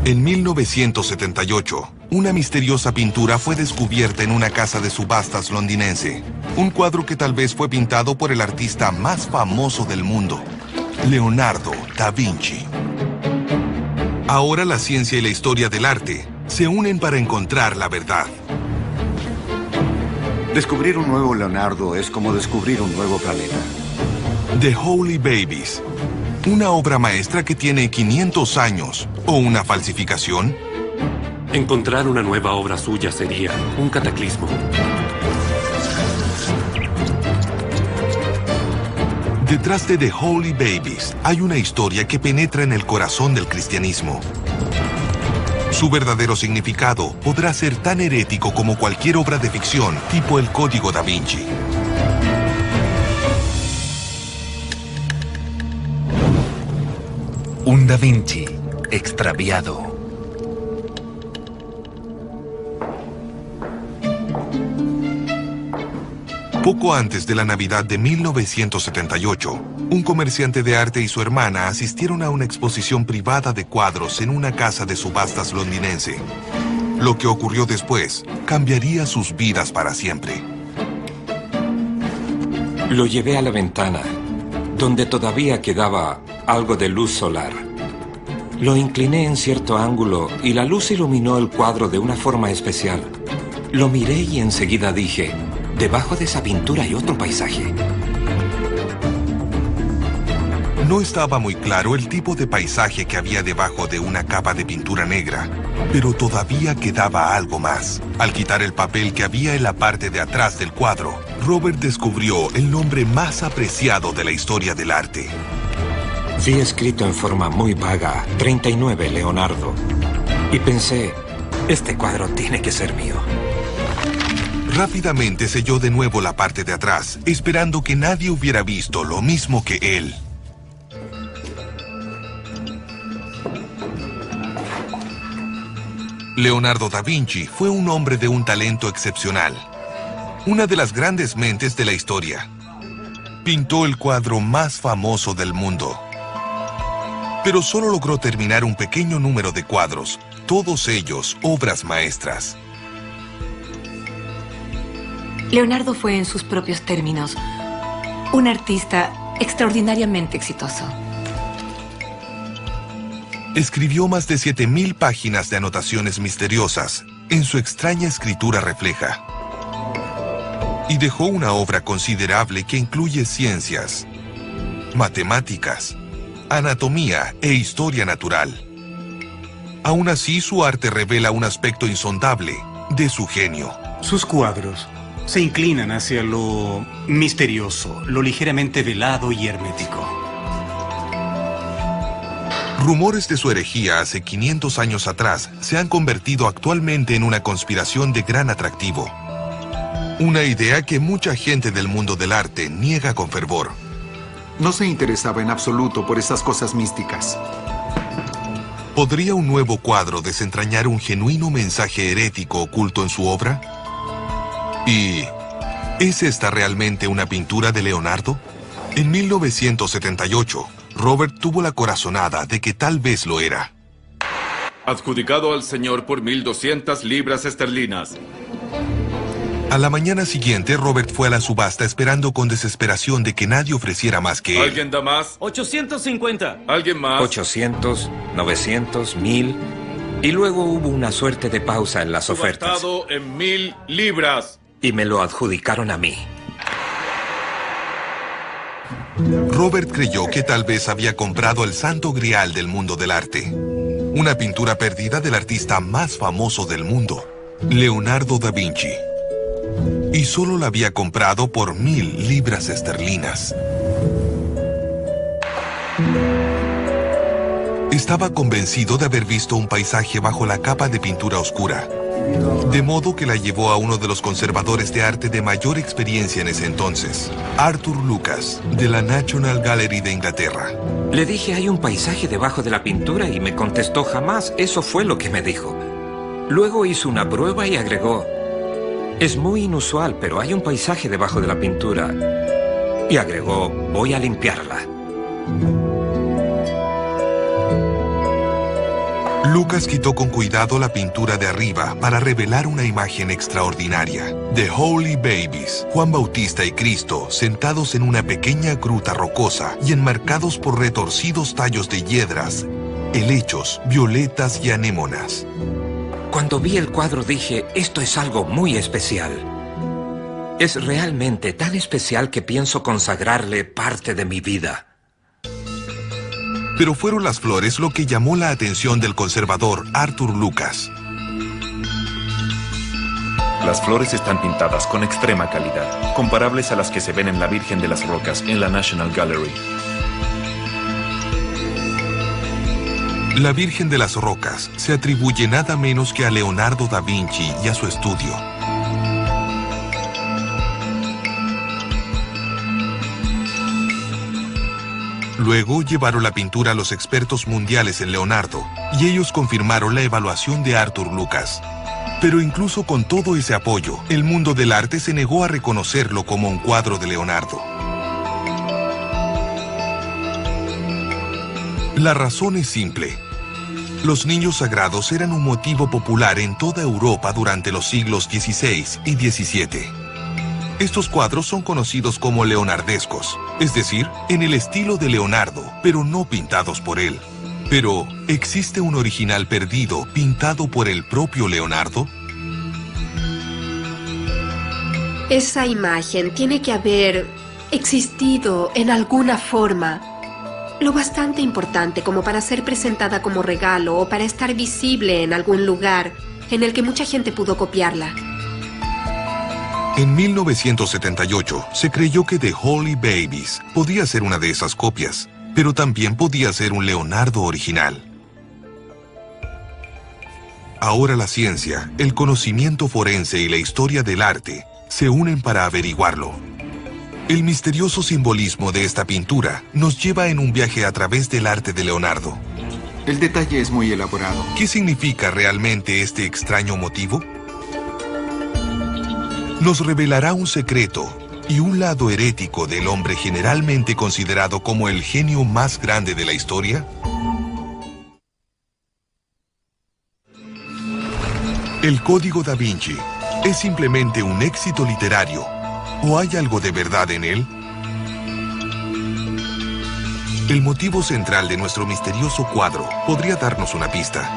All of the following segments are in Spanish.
En 1978, una misteriosa pintura fue descubierta en una casa de subastas londinense. Un cuadro que tal vez fue pintado por el artista más famoso del mundo, Leonardo da Vinci. Ahora la ciencia y la historia del arte se unen para encontrar la verdad. Descubrir un nuevo Leonardo es como descubrir un nuevo planeta. The Holy Babies. ¿Una obra maestra que tiene 500 años o una falsificación? Encontrar una nueva obra suya sería un cataclismo. Detrás de The Holy Babies hay una historia que penetra en el corazón del cristianismo. Su verdadero significado podrá ser tan herético como cualquier obra de ficción, tipo El Código Da Vinci. Un Da Vinci extraviado. Poco antes de la Navidad de 1978, un comerciante de arte y su hermana asistieron a una exposición privada de cuadros en una casa de subastas londinense. Lo que ocurrió después cambiaría sus vidas para siempre. Lo llevé a la ventana, donde todavía quedaba algo de luz solar. Lo incliné en cierto ángulo y la luz iluminó el cuadro de una forma especial. Lo miré y enseguida dije, debajo de esa pintura hay otro paisaje. No estaba muy claro el tipo de paisaje que había debajo de una capa de pintura negra, pero todavía quedaba algo más. Al quitar el papel que había en la parte de atrás del cuadro, Robert descubrió el nombre más apreciado de la historia del arte. Vi escrito en forma muy vaga, 39 Leonardo. Y pensé, este cuadro tiene que ser mío. Rápidamente selló de nuevo la parte de atrás, esperando que nadie hubiera visto lo mismo que él. Leonardo da Vinci fue un hombre de un talento excepcional. Una de las grandes mentes de la historia. Pintó el cuadro más famoso del mundo. Pero solo logró terminar un pequeño número de cuadros, todos ellos obras maestras. Leonardo fue, en sus propios términos, un artista extraordinariamente exitoso. Escribió más de 7,000 páginas de anotaciones misteriosas. En su extraña escritura refleja. Y dejó una obra considerable que incluye ciencias, matemáticas, anatomía e historia natural. Aún así, su arte revela un aspecto insondable de su genio. Sus cuadros se inclinan hacia lo misterioso, lo ligeramente velado y hermético. Rumores de su herejía hace 500 años atrás se han convertido actualmente en una conspiración de gran atractivo. Una idea que mucha gente del mundo del arte niega con fervor. No se interesaba en absoluto por esas cosas místicas. ¿Podría un nuevo cuadro desentrañar un genuino mensaje herético oculto en su obra? ¿Y es esta realmente una pintura de Leonardo? En 1978, Robert tuvo la corazonada de que tal vez lo era. Adjudicado al señor por 1,200 libras esterlinas. A la mañana siguiente, Robert fue a la subasta esperando con desesperación de que nadie ofreciera más que él. ¿Alguien da más? 850. ¿Alguien más? 800, 900, 1000. Y luego hubo una suerte de pausa en las ofertas. Subastado en 1,000 libras. Y me lo adjudicaron a mí. Robert creyó que tal vez había comprado el santo grial del mundo del arte. Una pintura perdida del artista más famoso del mundo, Leonardo da Vinci. Y solo la había comprado por 1,000 libras esterlinas. Estaba convencido de haber visto un paisaje bajo la capa de pintura oscura. De modo que la llevó a uno de los conservadores de arte de mayor experiencia en ese entonces, Arthur Lucas, de la National Gallery de Inglaterra. Le dije, hay un paisaje debajo de la pintura y me contestó, jamás. Eso fue lo que me dijo. Luego hizo una prueba y agregó, es muy inusual, pero hay un paisaje debajo de la pintura. Y agregó, voy a limpiarla. Lucas quitó con cuidado la pintura de arriba para revelar una imagen extraordinaria. The Holy Babies, Juan Bautista y Cristo, sentados en una pequeña gruta rocosa y enmarcados por retorcidos tallos de hiedras, helechos, violetas y anémonas. Cuando vi el cuadro dije, esto es algo muy especial. Es realmente tan especial que pienso consagrarle parte de mi vida. Pero fueron las flores lo que llamó la atención del conservador Arthur Lucas. Las flores están pintadas con extrema calidad, comparables a las que se ven en la Virgen de las Rocas en la National Gallery. La Virgen de las Rocas se atribuye nada menos que a Leonardo da Vinci y a su estudio. Luego llevaron la pintura a los expertos mundiales en Leonardo, y ellos confirmaron la evaluación de Arthur Lucas. Pero incluso con todo ese apoyo, el mundo del arte se negó a reconocerlo como un cuadro de Leonardo. La razón es simple. Los niños sagrados eran un motivo popular en toda Europa durante los siglos XVI y XVII. Estos cuadros son conocidos como leonardescos, es decir, en el estilo de Leonardo, pero no pintados por él. Pero, ¿existe un original perdido pintado por el propio Leonardo? Esa imagen tiene que haber existido en alguna forma, lo bastante importante como para ser presentada como regalo o para estar visible en algún lugar en el que mucha gente pudo copiarla. En 1978 se creyó que The Holy Babies podía ser una de esas copias, pero también podía ser un Leonardo original. Ahora la ciencia, el conocimiento forense y la historia del arte se unen para averiguarlo. El misterioso simbolismo de esta pintura nos lleva en un viaje a través del arte de Leonardo. El detalle es muy elaborado. ¿Qué significa realmente este extraño motivo? Nos revelará un secreto y un lado herético del hombre generalmente considerado como el genio más grande de la historia. ¿El Código da Vinci es simplemente un éxito literario o hay algo de verdad en él? El motivo central de nuestro misterioso cuadro podría darnos una pista.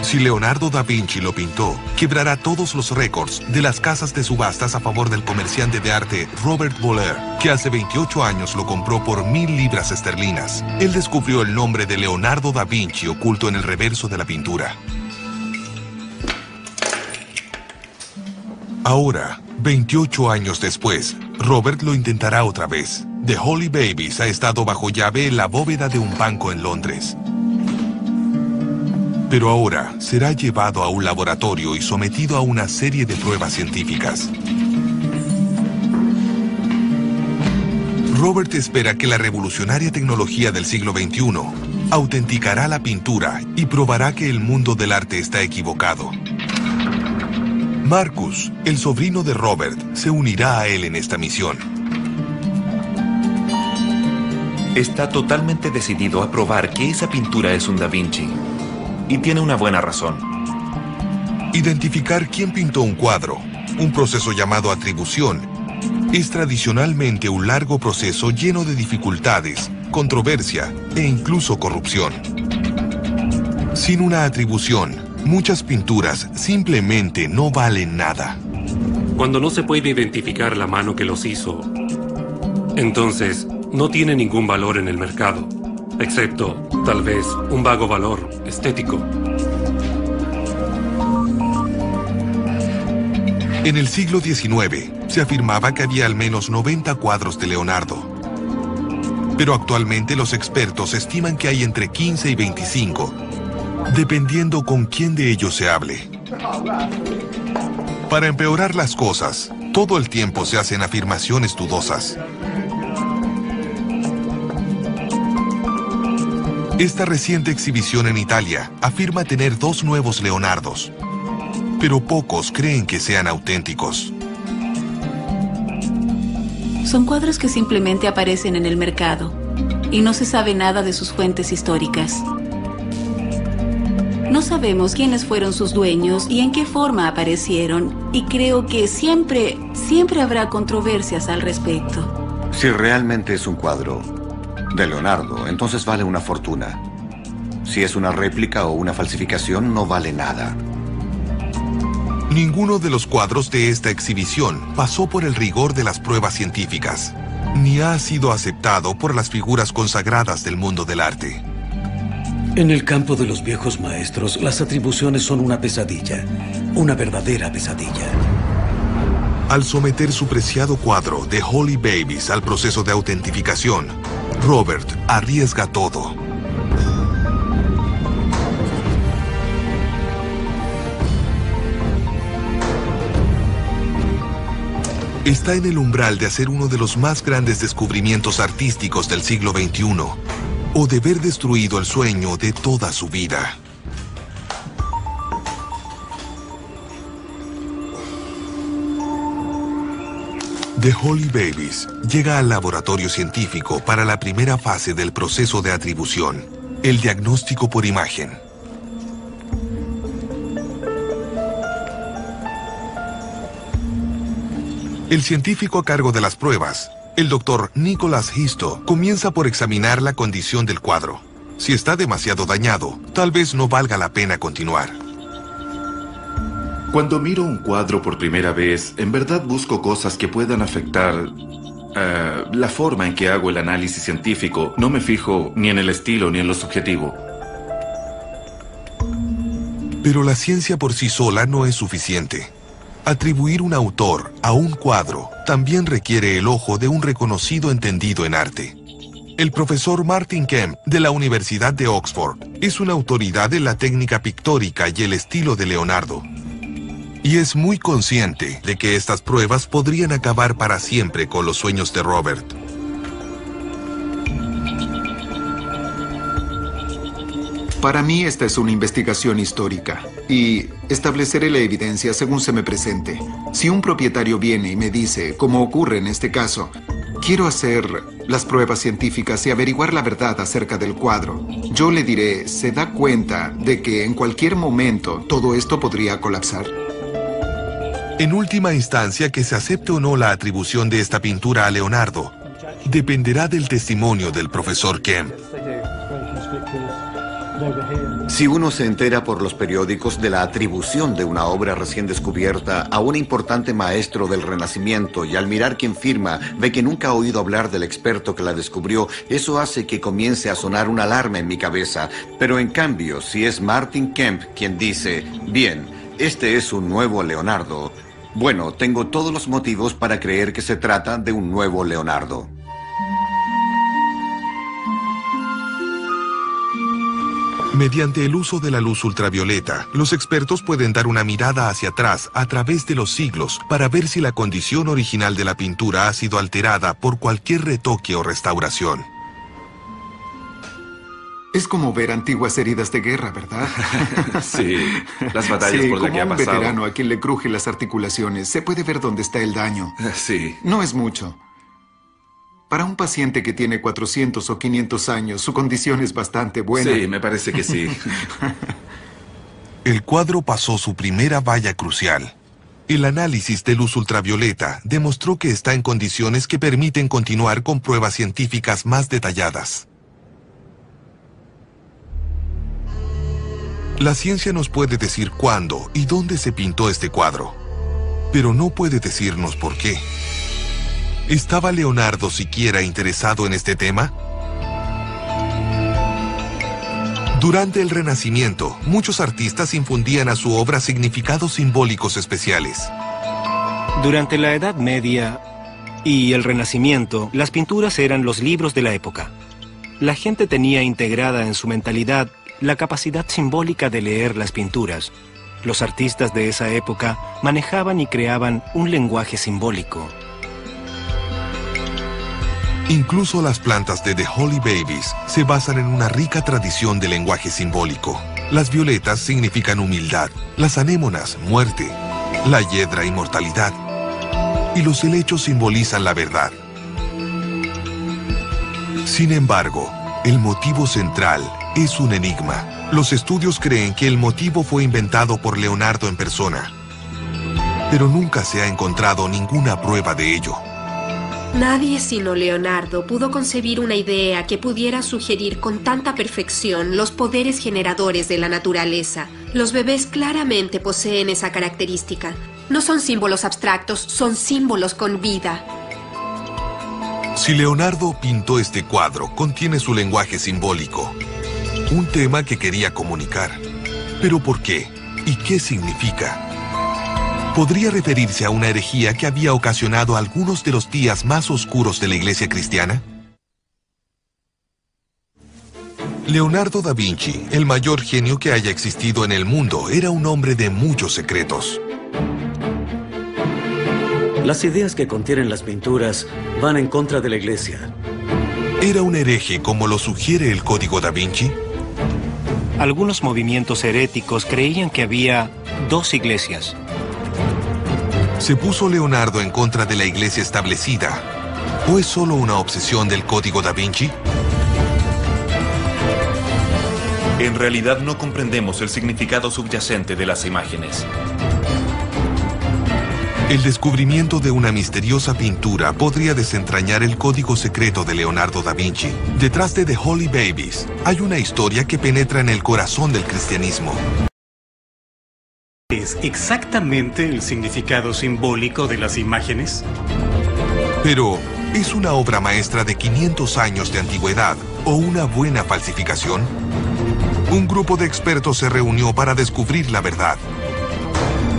Si Leonardo da Vinci lo pintó, quebrará todos los récords de las casas de subastas a favor del comerciante de arte Robert Boller, que hace 28 años lo compró por 1.000 libras esterlinas. Él descubrió el nombre de Leonardo da Vinci oculto en el reverso de la pintura. Ahora, 28 años después, Robert lo intentará otra vez. The Holy Babies ha estado bajo llave en la bóveda de un banco en Londres. Pero ahora será llevado a un laboratorio y sometido a una serie de pruebas científicas. Robert espera que la revolucionaria tecnología del siglo XXI autenticará la pintura y probará que el mundo del arte está equivocado. Marcus, el sobrino de Robert, se unirá a él en esta misión. Está totalmente decidido a probar que esa pintura es un Da Vinci. Y tiene una buena razón. Identificar quién pintó un cuadro, un proceso llamado atribución, es tradicionalmente un largo proceso lleno de dificultades, controversia e incluso corrupción. Sin una atribución, muchas pinturas simplemente no valen nada. Cuando no se puede identificar la mano que los hizo, entonces no tiene ningún valor en el mercado. Excepto, tal vez, un vago valor estético. En el siglo XIX, se afirmaba que había al menos 90 cuadros de Leonardo. Pero actualmente los expertos estiman que hay entre 15 y 25, dependiendo con quién de ellos se hable. Para empeorar las cosas, todo el tiempo se hacen afirmaciones dudosas. Esta reciente exhibición en Italia afirma tener 2 nuevos Leonardos, pero pocos creen que sean auténticos. Son cuadros que simplemente aparecen en el mercado y no se sabe nada de sus fuentes históricas. No sabemos quiénes fueron sus dueños y en qué forma aparecieron. Y creo que siempre habrá controversias al respecto. Si realmente es un cuadro de Leonardo, entonces vale una fortuna. Si es una réplica o una falsificación, no vale nada. Ninguno de los cuadros de esta exhibición pasó por el rigor de las pruebas científicas, ni ha sido aceptado por las figuras consagradas del mundo del arte. En el campo de los viejos maestros, las atribuciones son una pesadilla, una verdadera pesadilla. Al someter su preciado cuadro The Holy Babies al proceso de autentificación, Robert arriesga todo. Está en el umbral de hacer uno de los más grandes descubrimientos artísticos del siglo XXI, o de ver destruido el sueño de toda su vida. The Holy Babies llega al laboratorio científico para la primera fase del proceso de atribución, el diagnóstico por imagen. El científico a cargo de las pruebas, el doctor Nicholas Histo, comienza por examinar la condición del cuadro. Si está demasiado dañado, tal vez no valga la pena continuar. Cuando miro un cuadro por primera vez, en verdad busco cosas que puedan afectar la forma en que hago el análisis científico. No me fijo ni en el estilo ni en lo subjetivo. Pero la ciencia por sí sola no es suficiente. Atribuir un autor a un cuadro también requiere el ojo de un reconocido entendido en arte. El profesor Martin Kemp, de la Universidad de Oxford, es una autoridad en la técnica pictórica y el estilo de Leonardo. Y es muy consciente de que estas pruebas podrían acabar para siempre con los sueños de Robert. Para mí esta es una investigación histórica y estableceré la evidencia según se me presente. Si un propietario viene y me dice, como ocurre en este caso, quiero hacer las pruebas científicas y averiguar la verdad acerca del cuadro, yo le diré, ¿se da cuenta de que en cualquier momento todo esto podría colapsar? En última instancia, que se acepte o no la atribución de esta pintura a Leonardo, dependerá del testimonio del profesor Kemp. Si uno se entera por los periódicos de la atribución de una obra recién descubierta a un importante maestro del Renacimiento y al mirar quién firma ve que nunca ha oído hablar del experto que la descubrió, eso hace que comience a sonar una alarma en mi cabeza. Pero en cambio, si es Martin Kemp quien dice, bien, este es un nuevo Leonardo, bueno, tengo todos los motivos para creer que se trata de un nuevo Leonardo. Mediante el uso de la luz ultravioleta, los expertos pueden dar una mirada hacia atrás a través de los siglos para ver si la condición original de la pintura ha sido alterada por cualquier retoque o restauración. Es como ver antiguas heridas de guerra, ¿verdad? Sí, las batallas por las que ha pasado. Como un veterano a quien le crujen las articulaciones, se puede ver dónde está el daño. Sí. No es mucho. Para un paciente que tiene 400 o 500 años, su condición es bastante buena. Sí, me parece que sí. El cuadro pasó su primera valla crucial. El análisis de luz ultravioleta demostró que está en condiciones que permiten continuar con pruebas científicas más detalladas. La ciencia nos puede decir cuándo y dónde se pintó este cuadro, pero no puede decirnos por qué. ¿Estaba Leonardo siquiera interesado en este tema? Durante el Renacimiento, muchos artistas infundían a su obra significados simbólicos especiales. Durante la Edad Media y el Renacimiento, las pinturas eran los libros de la época. La gente tenía integrada en su mentalidad la capacidad simbólica de leer las pinturas. Los artistas de esa época manejaban y creaban un lenguaje simbólico. Incluso las plantas de The Holy Babies se basan en una rica tradición de lenguaje simbólico. Las violetas significan humildad, las anémonas, muerte, la hiedra, inmortalidad, y los helechos simbolizan la verdad. Sin embargo, El motivo central es un enigma. Los estudios creen que el motivo fue inventado por Leonardo en persona, pero nunca se ha encontrado ninguna prueba de ello. Nadie sino Leonardo pudo concebir una idea que pudiera sugerir con tanta perfección los poderes generadores de la naturaleza. Los bebés claramente poseen esa característica. No son símbolos abstractos, son símbolos con vida. Si Leonardo pintó este cuadro, contiene su lenguaje simbólico, un tema que quería comunicar. ¿Pero por qué? ¿Y qué significa? ¿Podría referirse a una herejía que había ocasionado algunos de los días más oscuros de la Iglesia cristiana? Leonardo da Vinci, el mayor genio que haya existido en el mundo, era un hombre de muchos secretos. Las ideas que contienen las pinturas van en contra de la Iglesia. ¿Era un hereje como lo sugiere el Código da Vinci? Algunos movimientos heréticos creían que había dos iglesias. ¿Se puso Leonardo en contra de la Iglesia establecida? ¿O es solo una obsesión del Código da Vinci? En realidad no comprendemos el significado subyacente de las imágenes. El descubrimiento de una misteriosa pintura podría desentrañar el código secreto de Leonardo da Vinci. Detrás de The Holy Babies hay una historia que penetra en el corazón del cristianismo. ¿Es exactamente el significado simbólico de las imágenes? Pero, ¿es una obra maestra de 500 años de antigüedad o una buena falsificación? Un grupo de expertos se reunió para descubrir la verdad.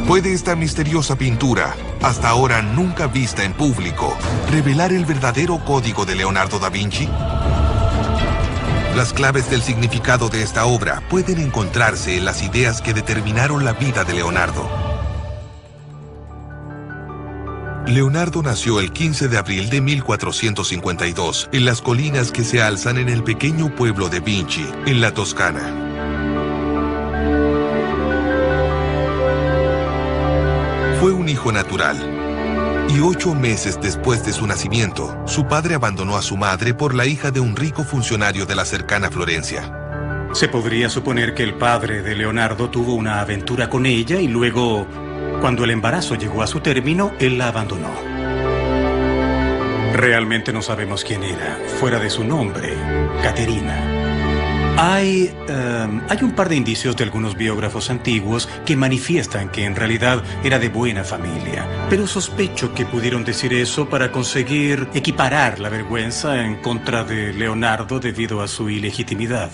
¿Puede esta misteriosa pintura, hasta ahora nunca vista en público, revelar el verdadero código de Leonardo da Vinci? Las claves del significado de esta obra pueden encontrarse en las ideas que determinaron la vida de Leonardo. Leonardo nació el 15 de abril de 1452 en las colinas que se alzan en el pequeño pueblo de Vinci, en la Toscana. Fue un hijo natural, y 8 meses después de su nacimiento, su padre abandonó a su madre por la hija de un rico funcionario de la cercana Florencia. Se podría suponer que el padre de Leonardo tuvo una aventura con ella y luego, cuando el embarazo llegó a su término, él la abandonó. Realmente no sabemos quién era, fuera de su nombre, Caterina. Hay un par de indicios de algunos biógrafos antiguos que manifiestan que en realidad era de buena familia, pero sospecho que pudieron decir eso para conseguir equiparar la vergüenza en contra de Leonardo debido a su ilegitimidad.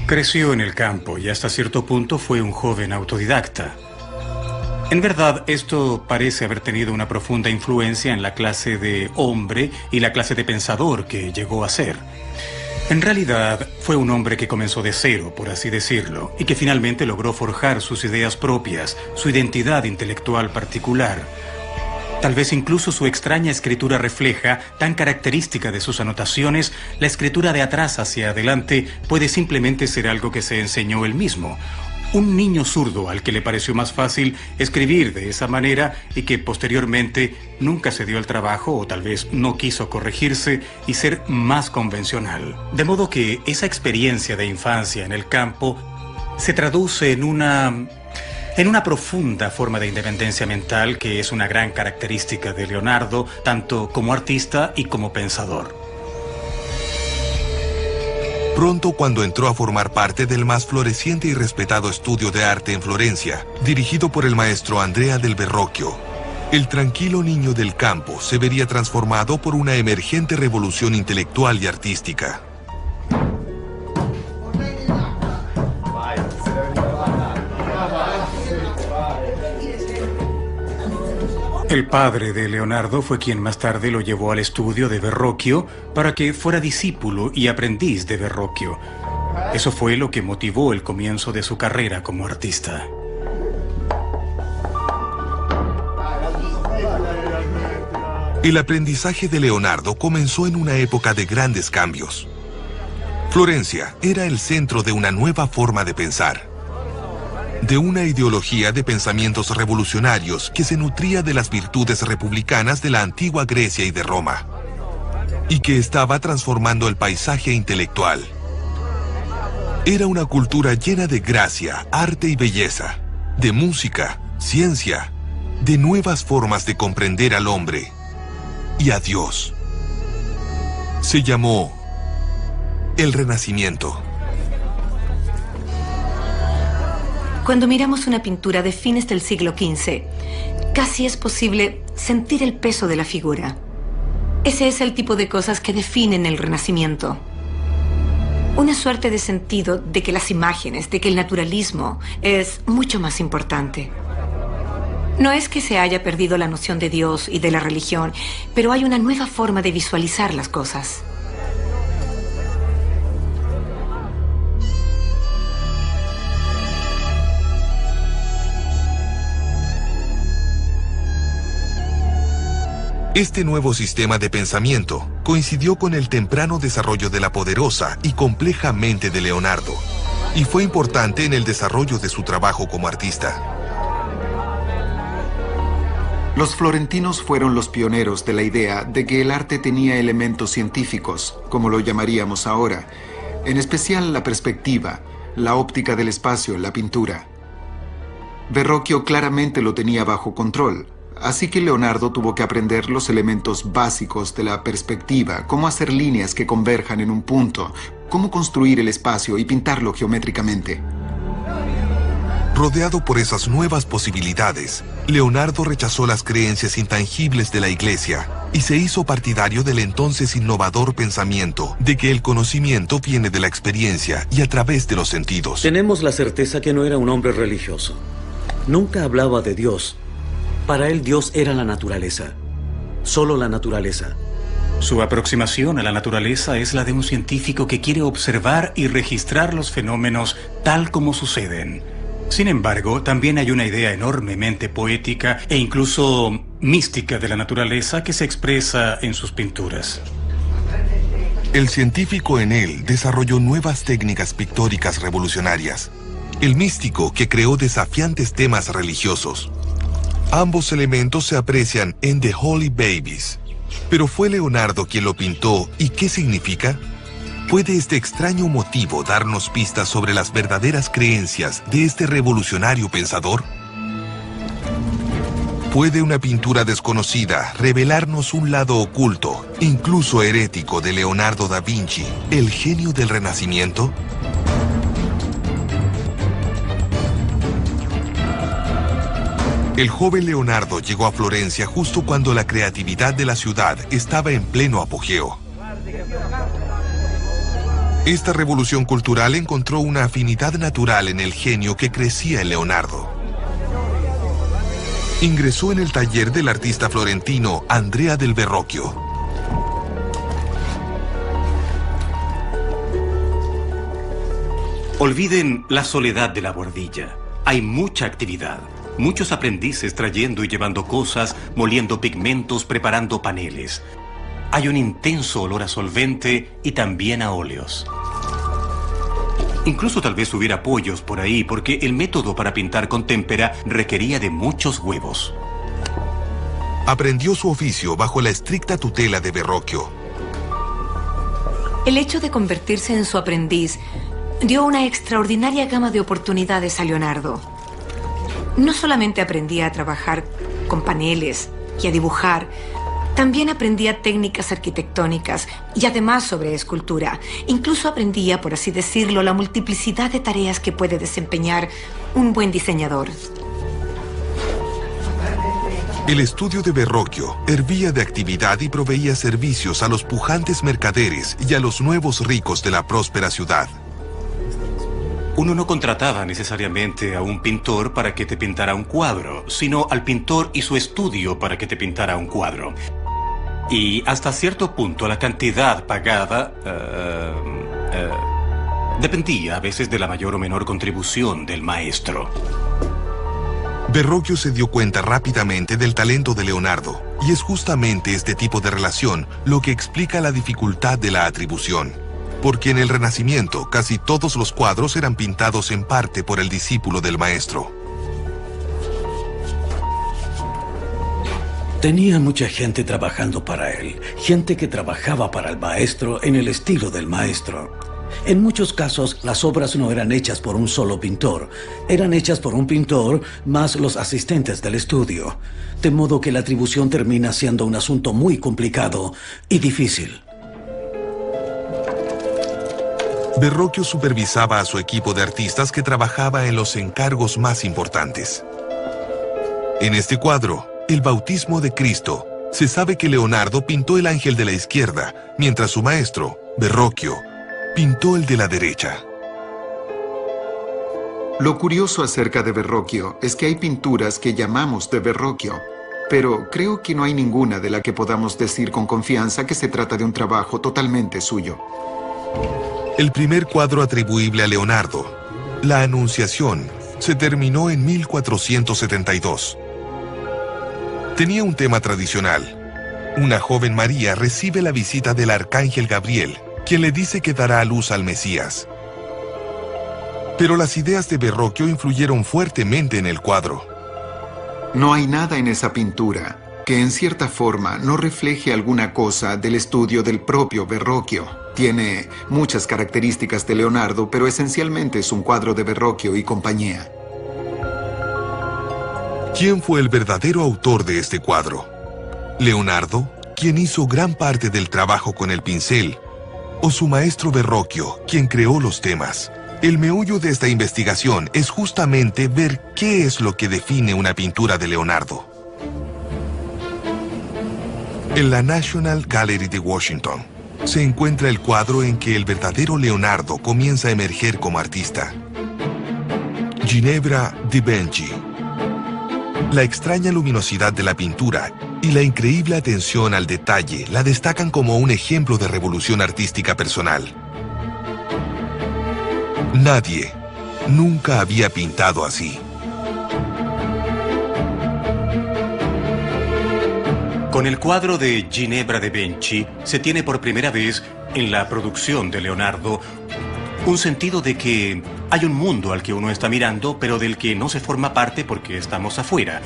Creció en el campo y hasta cierto punto fue un joven autodidacta. En verdad, esto parece haber tenido una profunda influencia en la clase de hombre y la clase de pensador que llegó a ser. En realidad, fue un hombre que comenzó de cero, por así decirlo, y que finalmente logró forjar sus ideas propias, su identidad intelectual particular. Tal vez incluso su extraña escritura refleja, tan característica de sus anotaciones, la escritura de atrás hacia adelante puede simplemente ser algo que se enseñó él mismo. Un niño zurdo al que le pareció más fácil escribir de esa manera y que posteriormente nunca se dio el trabajo o tal vez no quiso corregirse y ser más convencional. De modo que esa experiencia de infancia en el campo se traduce en una profunda forma de independencia mental que es una gran característica de Leonardo, tanto como artista y como pensador. Pronto, cuando entró a formar parte del más floreciente y respetado estudio de arte en Florencia, dirigido por el maestro Andrea del Verrocchio, el tranquilo niño del campo se vería transformado por una emergente revolución intelectual y artística. El padre de Leonardo fue quien más tarde lo llevó al estudio de Verrocchio para que fuera discípulo y aprendiz de Verrocchio. Eso fue lo que motivó el comienzo de su carrera como artista. El aprendizaje de Leonardo comenzó en una época de grandes cambios. Florencia era el centro de una nueva forma de pensar. de una ideología de pensamientos revolucionarios que se nutría de las virtudes republicanas de la antigua Grecia y de Roma, y que estaba transformando el paisaje intelectual. Era una cultura llena de gracia, arte y belleza, de música, ciencia, de nuevas formas de comprender al hombre y a Dios. Se llamó el Renacimiento. Cuando miramos una pintura de fines del siglo XV, casi es posible sentir el peso de la figura. Ese es el tipo de cosas que definen el Renacimiento. Una suerte de sentido de que las imágenes, de que el naturalismo es mucho más importante. No es que se haya perdido la noción de Dios y de la religión, pero hay una nueva forma de visualizar las cosas. Este nuevo sistema de pensamiento coincidió con el temprano desarrollo de la poderosa y compleja mente de Leonardo, y fue importante en el desarrollo de su trabajo como artista. Los florentinos fueron los pioneros de la idea de que el arte tenía elementos científicos, como lo llamaríamos ahora, en especial la perspectiva, la óptica del espacio en la pintura. Verrocchio claramente lo tenía bajo control. Así que Leonardo tuvo que aprender los elementos básicos de la perspectiva, cómo hacer líneas que converjan en un punto, cómo construir el espacio y pintarlo geométricamente. Rodeado por esas nuevas posibilidades, Leonardo rechazó las creencias intangibles de la Iglesia y se hizo partidario del entonces innovador pensamiento de que el conocimiento viene de la experiencia y a través de los sentidos. Tenemos la certeza que no era un hombre religioso. Nunca hablaba de Dios. Para él Dios era la naturaleza, solo la naturaleza. Su aproximación a la naturaleza es la de un científico que quiere observar y registrar los fenómenos tal como suceden. Sin embargo, también hay una idea enormemente poética e incluso mística de la naturaleza que se expresa en sus pinturas. El científico en él desarrolló nuevas técnicas pictóricas revolucionarias. El místico que creó desafiantes temas religiosos. Ambos elementos se aprecian en The Holy Babies. Pero ¿fue Leonardo quien lo pintó y qué significa? ¿Puede este extraño motivo darnos pistas sobre las verdaderas creencias de este revolucionario pensador? ¿Puede una pintura desconocida revelarnos un lado oculto, incluso herético, de Leonardo da Vinci, el genio del Renacimiento? El joven Leonardo llegó a Florencia justo cuando la creatividad de la ciudad estaba en pleno apogeo. Esta revolución cultural encontró una afinidad natural en el genio que crecía en Leonardo. Ingresó en el taller del artista florentino Andrea del Verrocchio. Olviden la soledad de la buhardilla. Hay mucha actividad. Muchos aprendices trayendo y llevando cosas, moliendo pigmentos, preparando paneles. Hay un intenso olor a solvente y también a óleos. Incluso tal vez hubiera pollos por ahí, porque el método para pintar con témpera requería de muchos huevos. Aprendió su oficio bajo la estricta tutela de Verrocchio. El hecho de convertirse en su aprendiz dio una extraordinaria gama de oportunidades a Leonardo. No solamente aprendía a trabajar con paneles y a dibujar, también aprendía técnicas arquitectónicas y además sobre escultura. Incluso aprendía, por así decirlo, la multiplicidad de tareas que puede desempeñar un buen diseñador. El estudio de Verrocchio hervía de actividad y proveía servicios a los pujantes mercaderes y a los nuevos ricos de la próspera ciudad. Uno no contrataba necesariamente a un pintor para que te pintara un cuadro, sino al pintor y su estudio para que te pintara un cuadro. Y hasta cierto punto la cantidad pagada dependía a veces de la mayor o menor contribución del maestro. Verrocchio se dio cuenta rápidamente del talento de Leonardo, y es justamente este tipo de relación lo que explica la dificultad de la atribución. porque en el Renacimiento casi todos los cuadros eran pintados en parte por el discípulo del maestro. Tenía mucha gente trabajando para él, gente que trabajaba para el maestro en el estilo del maestro. En muchos casos, las obras no eran hechas por un solo pintor, eran hechas por un pintor más los asistentes del estudio, de modo que la atribución termina siendo un asunto muy complicado y difícil. Verrocchio supervisaba a su equipo de artistas que trabajaba en los encargos más importantes. En este cuadro, El bautismo de Cristo, se sabe que Leonardo pintó el ángel de la izquierda, mientras su maestro, Verrocchio, pintó el de la derecha. Lo curioso acerca de Verrocchio es que hay pinturas que llamamos de Verrocchio, pero creo que no hay ninguna de la que podamos decir con confianza que se trata de un trabajo totalmente suyo. El primer cuadro atribuible a Leonardo, La Anunciación, se terminó en 1472. Tenía un tema tradicional. Una joven María recibe la visita del arcángel Gabriel, quien le dice que dará a luz al Mesías. Pero las ideas de Verrocchio influyeron fuertemente en el cuadro. No hay nada en esa pintura que en cierta forma no refleje alguna cosa del estudio del propio Verrocchio. Tiene muchas características de Leonardo, pero esencialmente es un cuadro de Verrocchio y compañía. ¿Quién fue el verdadero autor de este cuadro? ¿Leonardo, quien hizo gran parte del trabajo con el pincel? ¿O su maestro Verrocchio, quien creó los temas? El meollo de esta investigación es justamente ver qué es lo que define una pintura de Leonardo. En la National Gallery de Washington se encuentra el cuadro en que el verdadero Leonardo comienza a emerger como artista. Ginevra di Benci. La extraña luminosidad de la pintura y la increíble atención al detalle la destacan como un ejemplo de revolución artística personal. Nadie nunca había pintado así. Con el cuadro de Ginevra de Benci se tiene por primera vez en la producción de Leonardo un sentido de que hay un mundo al que uno está mirando, pero del que no se forma parte porque estamos afuera.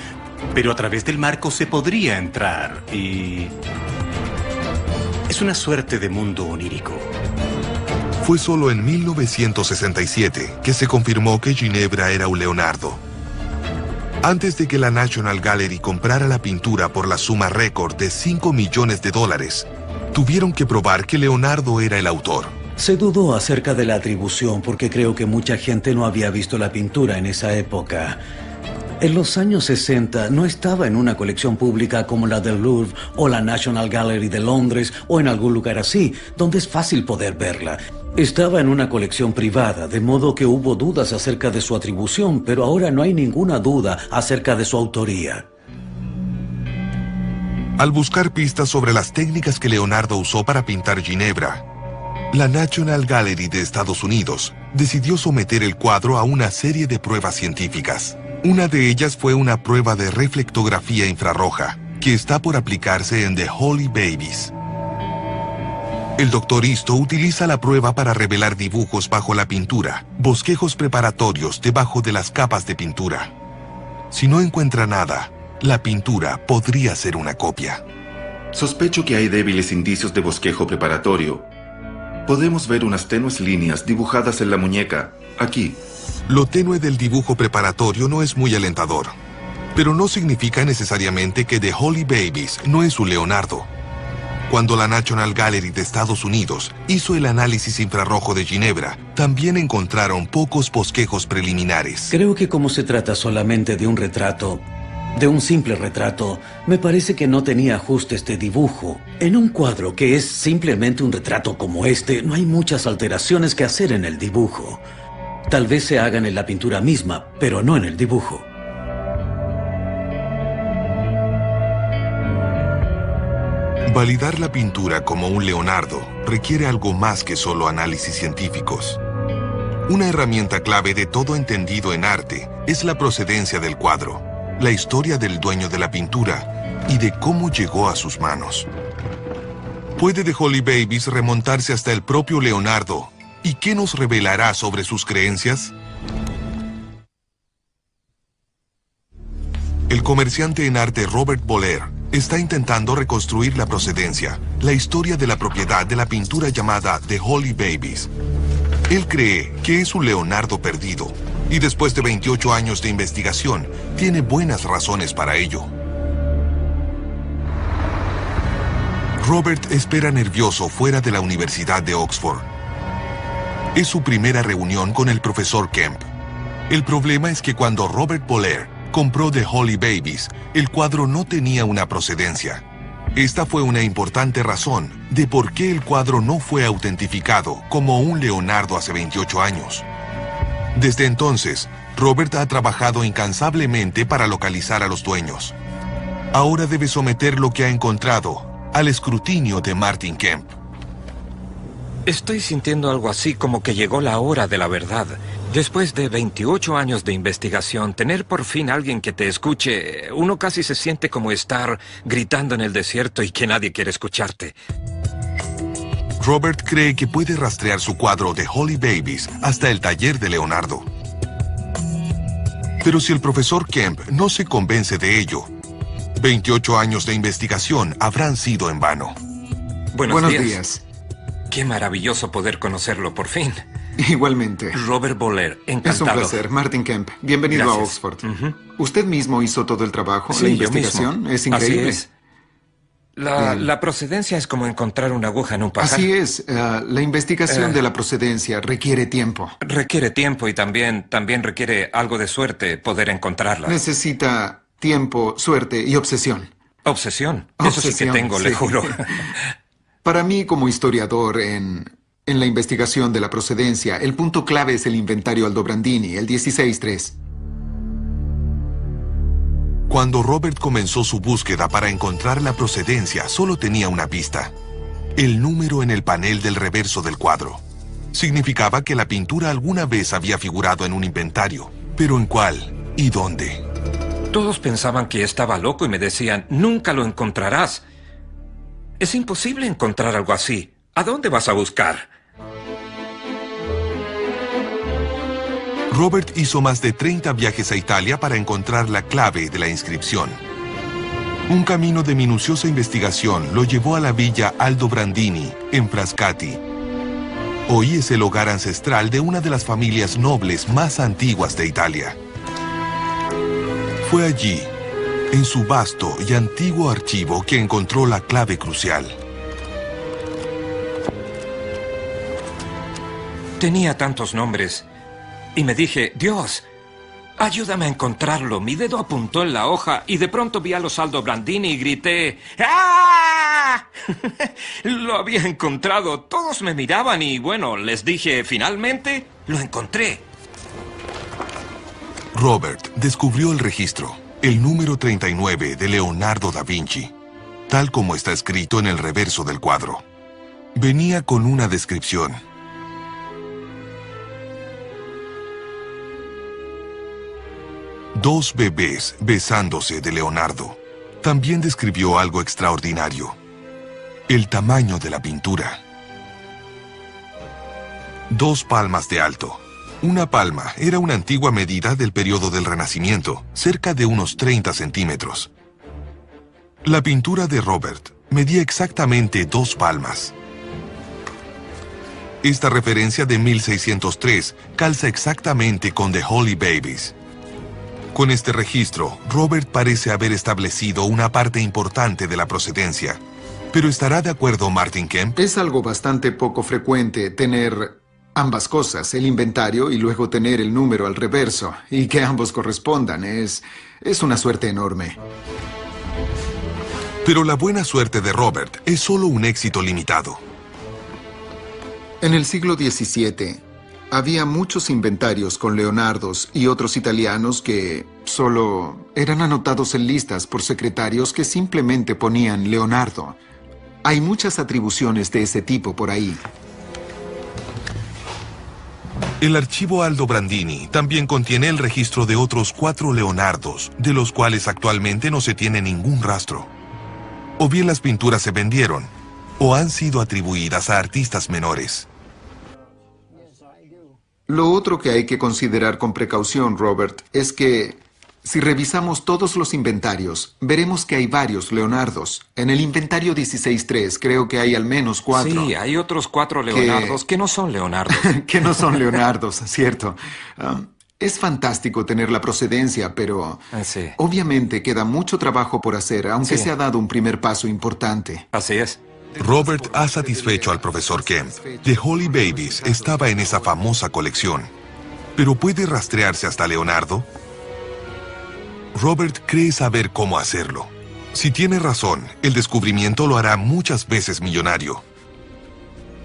Pero a través del marco se podría entrar y... es una suerte de mundo onírico. Fue solo en 1967 que se confirmó que Ginevra era un Leonardo. Antes de que la National Gallery comprara la pintura por la suma récord de $5 millones, tuvieron que probar que Leonardo era el autor. Se dudó acerca de la atribución porque creo que mucha gente no había visto la pintura en esa época. En los años 60 no estaba en una colección pública como la del Louvre o la National Gallery de Londres o en algún lugar así, donde es fácil poder verla. Estaba en una colección privada, de modo que hubo dudas acerca de su atribución, pero ahora no hay ninguna duda acerca de su autoría. Al buscar pistas sobre las técnicas que Leonardo usó para pintar Ginebra, la National Gallery de Estados Unidos decidió someter el cuadro a una serie de pruebas científicas. Una de ellas fue una prueba de reflectografía infrarroja, que está por aplicarse en The Holy Babies. El Dr. Isto utiliza la prueba para revelar dibujos bajo la pintura, bosquejos preparatorios debajo de las capas de pintura. Si no encuentra nada, la pintura podría ser una copia. Sospecho que hay débiles indicios de bosquejo preparatorio. Podemos ver unas tenues líneas dibujadas en la muñeca, aquí. Lo tenue del dibujo preparatorio no es muy alentador, pero no significa necesariamente que The Holy Babies no es un Leonardo. Cuando la National Gallery de Estados Unidos hizo el análisis infrarrojo de Ginebra, también encontraron pocos bosquejos preliminares. Creo que como se trata solamente de un retrato, de un simple retrato, me parece que no tenía ajustes de dibujo. En un cuadro que es simplemente un retrato como este, no hay muchas alteraciones que hacer en el dibujo. Tal vez se hagan en la pintura misma, pero no en el dibujo. Validar la pintura como un Leonardo requiere algo más que solo análisis científicos. Una herramienta clave de todo entendido en arte es la procedencia del cuadro, la historia del dueño de la pintura y de cómo llegó a sus manos. ¿Puede The Holy Babies remontarse hasta el propio Leonardo? ¿Y qué nos revelará sobre sus creencias? El comerciante en arte Robert Boller está intentando reconstruir la procedencia, la historia de la propiedad de la pintura llamada The Holy Babies. Él cree que es un Leonardo perdido, y después de 28 años de investigación, tiene buenas razones para ello. Robert espera nervioso fuera de la Universidad de Oxford. Es su primera reunión con el profesor Kemp. El problema es que cuando Robert Boller compró The Holy Babies, el cuadro no tenía una procedencia. Esta fue una importante razón de por qué el cuadro no fue autentificado como un Leonardo hace 28 años. Desde entonces, Robert ha trabajado incansablemente para localizar a los dueños. Ahora debe someter lo que ha encontrado al escrutinio de Martin Kemp. Estoy sintiendo algo así como que llegó la hora de la verdad. Después de 28 años de investigación, tener por fin a alguien que te escuche, uno casi se siente como estar gritando en el desierto y que nadie quiere escucharte. Robert cree que puede rastrear su cuadro de Holy Babies hasta el taller de Leonardo. Pero si el profesor Kemp no se convence de ello, 28 años de investigación habrán sido en vano. Buenos días. Qué maravilloso poder conocerlo por fin. Igualmente. Robert Boller, encantado. Es un placer. Martin Kemp, bienvenido Gracias. a Oxford. ¿Usted mismo hizo todo el trabajo? Sí, ¿La investigación? yo mismo. Es increíble. Así es. La procedencia es como encontrar una aguja en un pajar. Así es. La investigación de la procedencia requiere tiempo. Requiere tiempo y también requiere algo de suerte poder encontrarla. Necesita tiempo, suerte y obsesión. ¿Obsesión? Eso sí que tengo, le juro. Para mí, como historiador en la investigación de la procedencia, el punto clave es el inventario Aldobrandini, el 16-3. Cuando Robert comenzó su búsqueda para encontrar la procedencia, solo tenía una pista: el número en el panel del reverso del cuadro. Significaba que la pintura alguna vez había figurado en un inventario. ¿Pero en cuál y dónde? Todos pensaban que estaba loco y me decían, nunca lo encontrarás. Es imposible encontrar algo así. ¿A dónde vas a buscar? Robert hizo más de 30 viajes a Italia para encontrar la clave de la inscripción. Un camino de minuciosa investigación lo llevó a la villa Aldobrandini, en Frascati. Hoy es el hogar ancestral de una de las familias nobles más antiguas de Italia. Fue allí, en su vasto y antiguo archivo, que encontró la clave crucial. Tenía tantos nombres. Y me dije, Dios, ayúdame a encontrarlo. Mi dedo apuntó en la hoja y de pronto vi a los Aldobrandini y grité, ¡ah! Lo había encontrado. Todos me miraban y, bueno, les dije, finalmente, lo encontré. Robert descubrió el registro, el número 39 de Leonardo da Vinci, tal como está escrito en el reverso del cuadro. Venía con una descripción. Dos bebés besándose de Leonardo. También describió algo extraordinario: el tamaño de la pintura. 2 palmas de alto. Una palma era una antigua medida del periodo del Renacimiento, cerca de unos 30 centímetros. La pintura de Robert medía exactamente 2 palmas. Esta referencia de 1603 calza exactamente con The Holy Babies. Con este registro, Robert parece haber establecido una parte importante de la procedencia. ¿Pero estará de acuerdo Martin Kemp? Es algo bastante poco frecuente tener ambas cosas, el inventario y luego tener el número al reverso, y que ambos correspondan. Es una suerte enorme. Pero la buena suerte de Robert es solo un éxito limitado. En el siglo XVII, había muchos inventarios con Leonardos y otros italianos que solo eran anotados en listas por secretarios que simplemente ponían Leonardo. Hay muchas atribuciones de ese tipo por ahí. El archivo Aldobrandini también contiene el registro de otros 4 Leonardos, de los cuales actualmente no se tiene ningún rastro. O bien las pinturas se vendieron, o han sido atribuidas a artistas menores. Lo otro que hay que considerar con precaución, Robert, es que si revisamos todos los inventarios, veremos que hay varios Leonardos. En el inventario 16.3 creo que hay al menos 4. Sí, hay otros 4 Leonardos que no son Leonardos. Que no son Leonardos, cierto. Es fantástico tener la procedencia, pero sí. Obviamente queda mucho trabajo por hacer, aunque se ha dado un primer paso importante. Así es. Robert ha satisfecho al profesor Kemp. The Holy Babies estaba en esa famosa colección. ¿Pero puede rastrearse hasta Leonardo? Robert cree saber cómo hacerlo. Si tiene razón, el descubrimiento lo hará muchas veces millonario.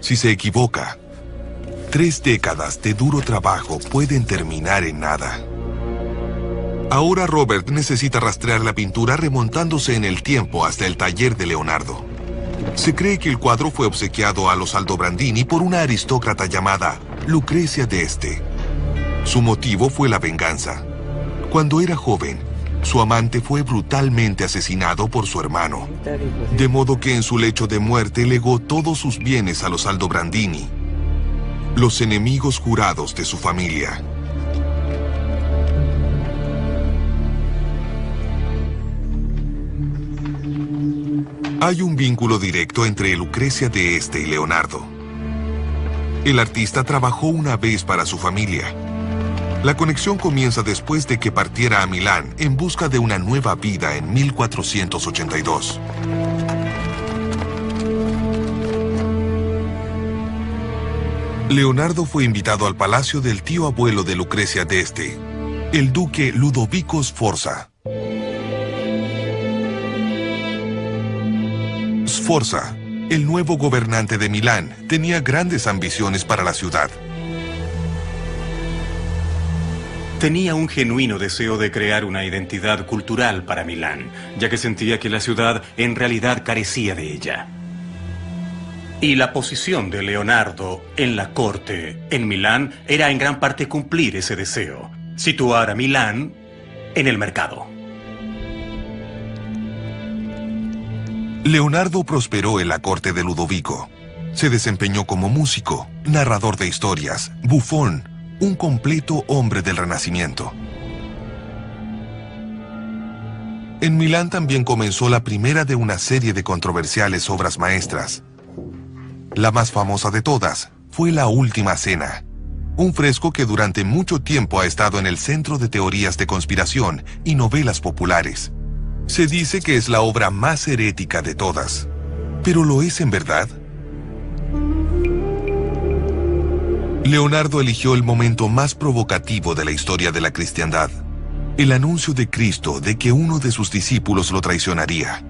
Si se equivoca, 3 décadas de duro trabajo pueden terminar en nada. Ahora Robert necesita rastrear la pintura remontándose en el tiempo hasta el taller de Leonardo. Se cree que el cuadro fue obsequiado a los Aldobrandini por una aristócrata llamada Lucrecia d'Este. Su motivo fue la venganza. Cuando era joven, su amante fue brutalmente asesinado por su hermano, de modo que en su lecho de muerte legó todos sus bienes a los Aldobrandini, los enemigos jurados de su familia. Hay un vínculo directo entre Lucrecia d'Este y Leonardo. El artista trabajó una vez para su familia. La conexión comienza después de que partiera a Milán en busca de una nueva vida en 1482. Leonardo fue invitado al palacio del tío abuelo de Lucrecia d'Este, el duque Ludovico Sforza. Sforza, el nuevo gobernante de Milán, tenía grandes ambiciones para la ciudad. Tenía un genuino deseo de crear una identidad cultural para Milán, ya que sentía que la ciudad en realidad carecía de ella. Y la posición de Leonardo en la corte en Milán era en gran parte cumplir ese deseo, situar a Milán en el mercado. Leonardo prosperó en la corte de Ludovico. Se desempeñó como músico, narrador de historias, bufón, un completo hombre del Renacimiento. En Milán también comenzó la primera de una serie de controversiales obras maestras. La más famosa de todas fue La Última Cena, un fresco que durante mucho tiempo ha estado en el centro de teorías de conspiración y novelas populares. Se dice que es la obra más herética de todas. ¿Pero lo es en verdad? Leonardo eligió el momento más provocativo de la historia de la cristiandad, el anuncio de Cristo de que uno de sus discípulos lo traicionaría.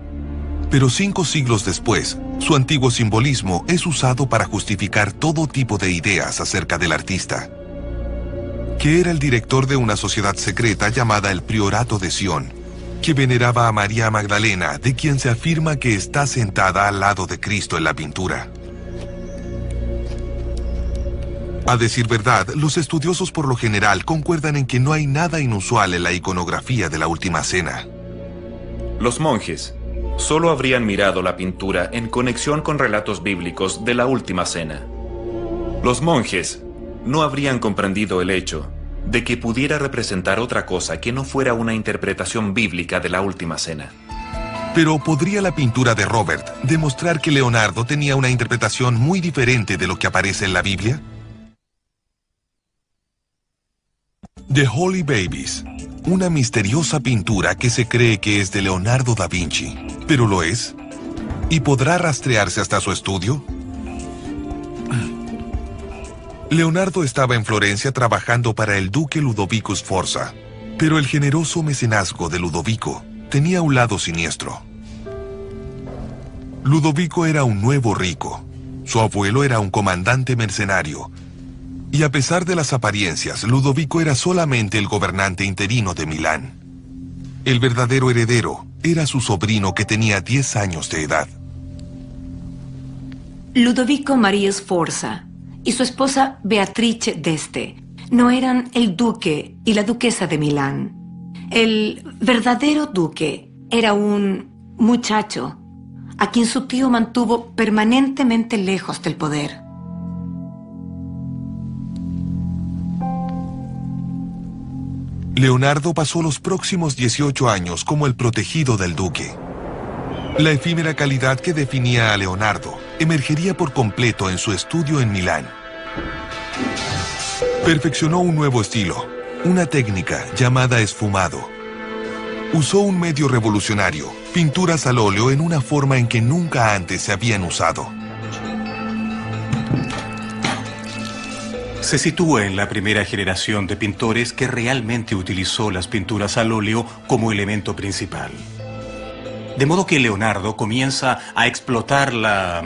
Pero 5 siglos después, su antiguo simbolismo es usado para justificar todo tipo de ideas acerca del artista, que era el director de una sociedad secreta llamada el Priorato de Sion, que veneraba a María Magdalena, de quien se afirma que está sentada al lado de Cristo en la pintura. A decir verdad, los estudiosos por lo general concuerdan en que no hay nada inusual en la iconografía de la Última Cena. Los monjes solo habrían mirado la pintura en conexión con relatos bíblicos de la Última Cena. Los monjes no habrían comprendido el hecho de que pudiera representar otra cosa que no fuera una interpretación bíblica de la Última Cena. Pero ¿podría la pintura de Robert demostrar que Leonardo tenía una interpretación muy diferente de lo que aparece en la Biblia? The Holy Babies, una misteriosa pintura que se cree que es de Leonardo da Vinci. ¿Pero lo es? ¿Y podrá rastrearse hasta su estudio? Leonardo estaba en Florencia trabajando para el duque Ludovico Sforza, pero el generoso mecenazgo de Ludovico tenía un lado siniestro. Ludovico era un nuevo rico. Su abuelo era un comandante mercenario. Y a pesar de las apariencias, Ludovico era solamente el gobernante interino de Milán. El verdadero heredero era su sobrino que tenía 10 años de edad. Ludovico María Sforza y su esposa Beatrice d'Este no eran el duque y la duquesa de Milán. El verdadero duque era un muchacho a quien su tío mantuvo permanentemente lejos del poder. Leonardo pasó los próximos 18 años como el protegido del duque. La efímera calidad que definía a Leonardo emergería por completo en su estudio en Milán. Perfeccionó un nuevo estilo, una técnica llamada esfumado. Usó un medio revolucionario, pinturas al óleo en una forma en que nunca antes se habían usado. Se sitúa en la primera generación de pintores que realmente utilizó las pinturas al óleo como elemento principal. De modo que Leonardo comienza a explotar la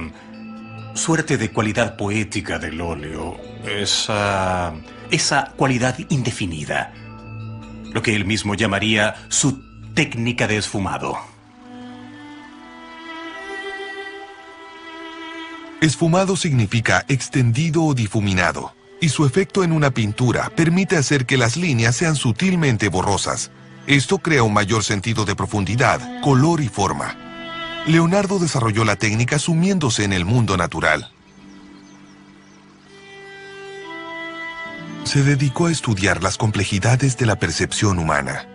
suerte de cualidad poética del óleo, esa cualidad indefinida, lo que él mismo llamaría su técnica de esfumado. Esfumado significa extendido o difuminado, y su efecto en una pintura permite hacer que las líneas sean sutilmente borrosas. Esto crea un mayor sentido de profundidad, color y forma. Leonardo desarrolló la técnica sumiéndose en el mundo natural. Se dedicó a estudiar las complejidades de la percepción humana,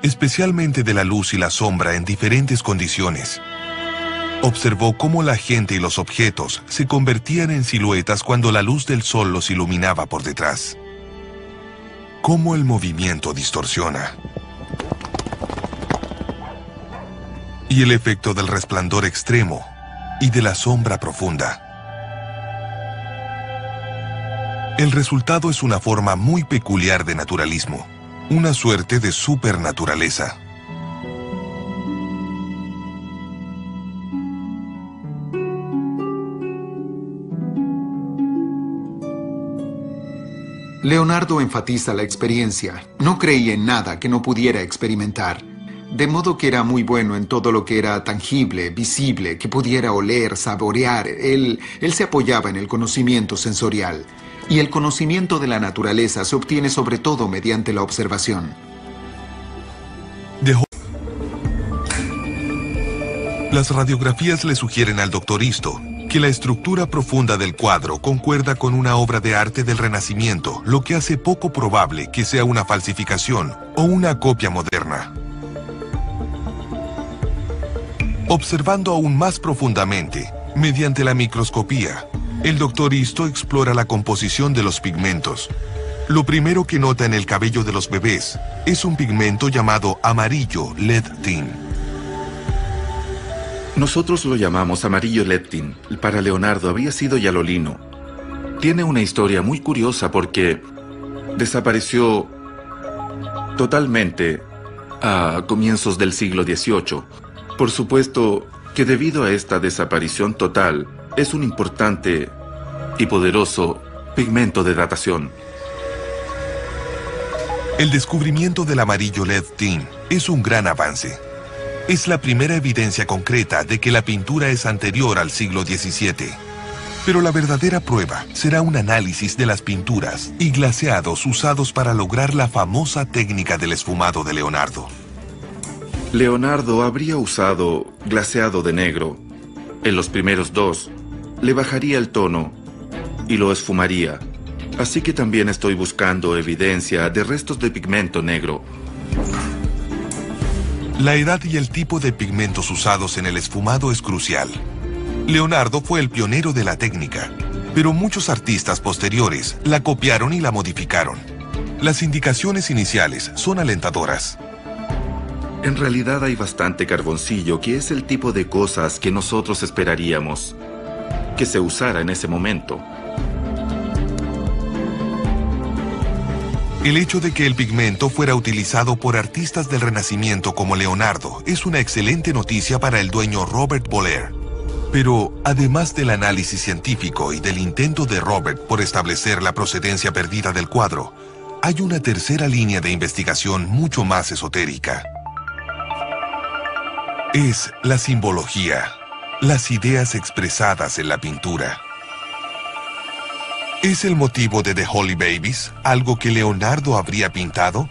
especialmente de la luz y la sombra en diferentes condiciones. Observó cómo la gente y los objetos se convertían en siluetas cuando la luz del sol los iluminaba por detrás. Cómo el movimiento distorsiona. Y el efecto del resplandor extremo y de la sombra profunda. El resultado es una forma muy peculiar de naturalismo, una suerte de supernaturaleza. Leonardo enfatiza la experiencia. No creía en nada que no pudiera experimentar. De modo que era muy bueno en todo lo que era tangible, visible, que pudiera oler, saborear. Él se apoyaba en el conocimiento sensorial. Y el conocimiento de la naturaleza se obtiene sobre todo mediante la observación. Las radiografías le sugieren al doctor Isto que la estructura profunda del cuadro concuerda con una obra de arte del Renacimiento, lo que hace poco probable que sea una falsificación o una copia moderna. Observando aún más profundamente, mediante la microscopía, el doctor Isto explora la composición de los pigmentos. Lo primero que nota en el cabello de los bebés es un pigmento llamado amarillo leptin. Nosotros lo llamamos amarillo leptin. Para Leonardo había sido yalolino. Tiene una historia muy curiosa porque desapareció totalmente a comienzos del siglo XVIII. Por supuesto que debido a esta desaparición total, es un importante y poderoso pigmento de datación. El descubrimiento del amarillo leptin es un gran avance. Es la primera evidencia concreta de que la pintura es anterior al siglo XVII. Pero la verdadera prueba será un análisis de las pinturas y glaseados usados para lograr la famosa técnica del esfumado de Leonardo. Leonardo habría usado glaseado de negro. En los primeros dos, le bajaría el tono y lo esfumaría. Así que también estoy buscando evidencia de restos de pigmento negro. La edad y el tipo de pigmentos usados en el esfumado es crucial. Leonardo fue el pionero de la técnica, pero muchos artistas posteriores la copiaron y la modificaron. Las indicaciones iniciales son alentadoras. En realidad hay bastante carboncillo, que es el tipo de cosas que nosotros esperaríamos que se usara en ese momento. El hecho de que el pigmento fuera utilizado por artistas del Renacimiento como Leonardo es una excelente noticia para el dueño Robert Boller. Pero, además del análisis científico y del intento de Robert por establecer la procedencia perdida del cuadro, hay una tercera línea de investigación mucho más esotérica. Es la simbología, las ideas expresadas en la pintura. ¿Es el motivo de The Holy Babies algo que Leonardo habría pintado?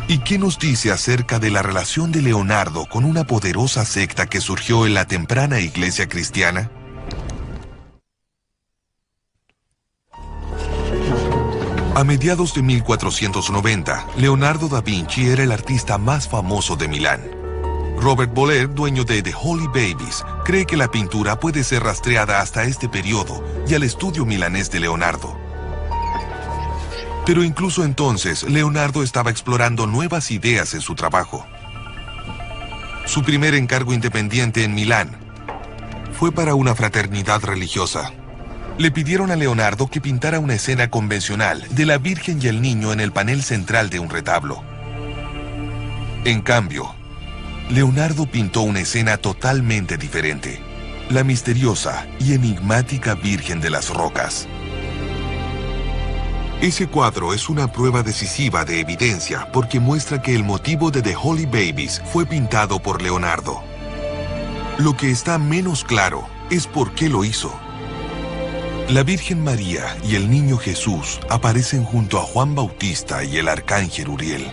¿Y qué nos dice acerca de la relación de Leonardo con una poderosa secta que surgió en la temprana iglesia cristiana? A mediados de 1490, Leonardo da Vinci era el artista más famoso de Milán. Robert Boller, dueño de The Holy Babies, cree que la pintura puede ser rastreada hasta este periodo y al estudio milanés de Leonardo. Pero incluso entonces, Leonardo estaba explorando nuevas ideas en su trabajo. Su primer encargo independiente en Milán fue para una fraternidad religiosa. Le pidieron a Leonardo que pintara una escena convencional de la Virgen y el Niño en el panel central de un retablo. En cambio, Leonardo pintó una escena totalmente diferente: la misteriosa y enigmática Virgen de las Rocas. Ese cuadro es una prueba decisiva de evidencia porque muestra que el motivo de The Holy Babies fue pintado por Leonardo. Lo que está menos claro es por qué lo hizo. La Virgen María y el Niño Jesús aparecen junto a Juan Bautista y el Arcángel Uriel.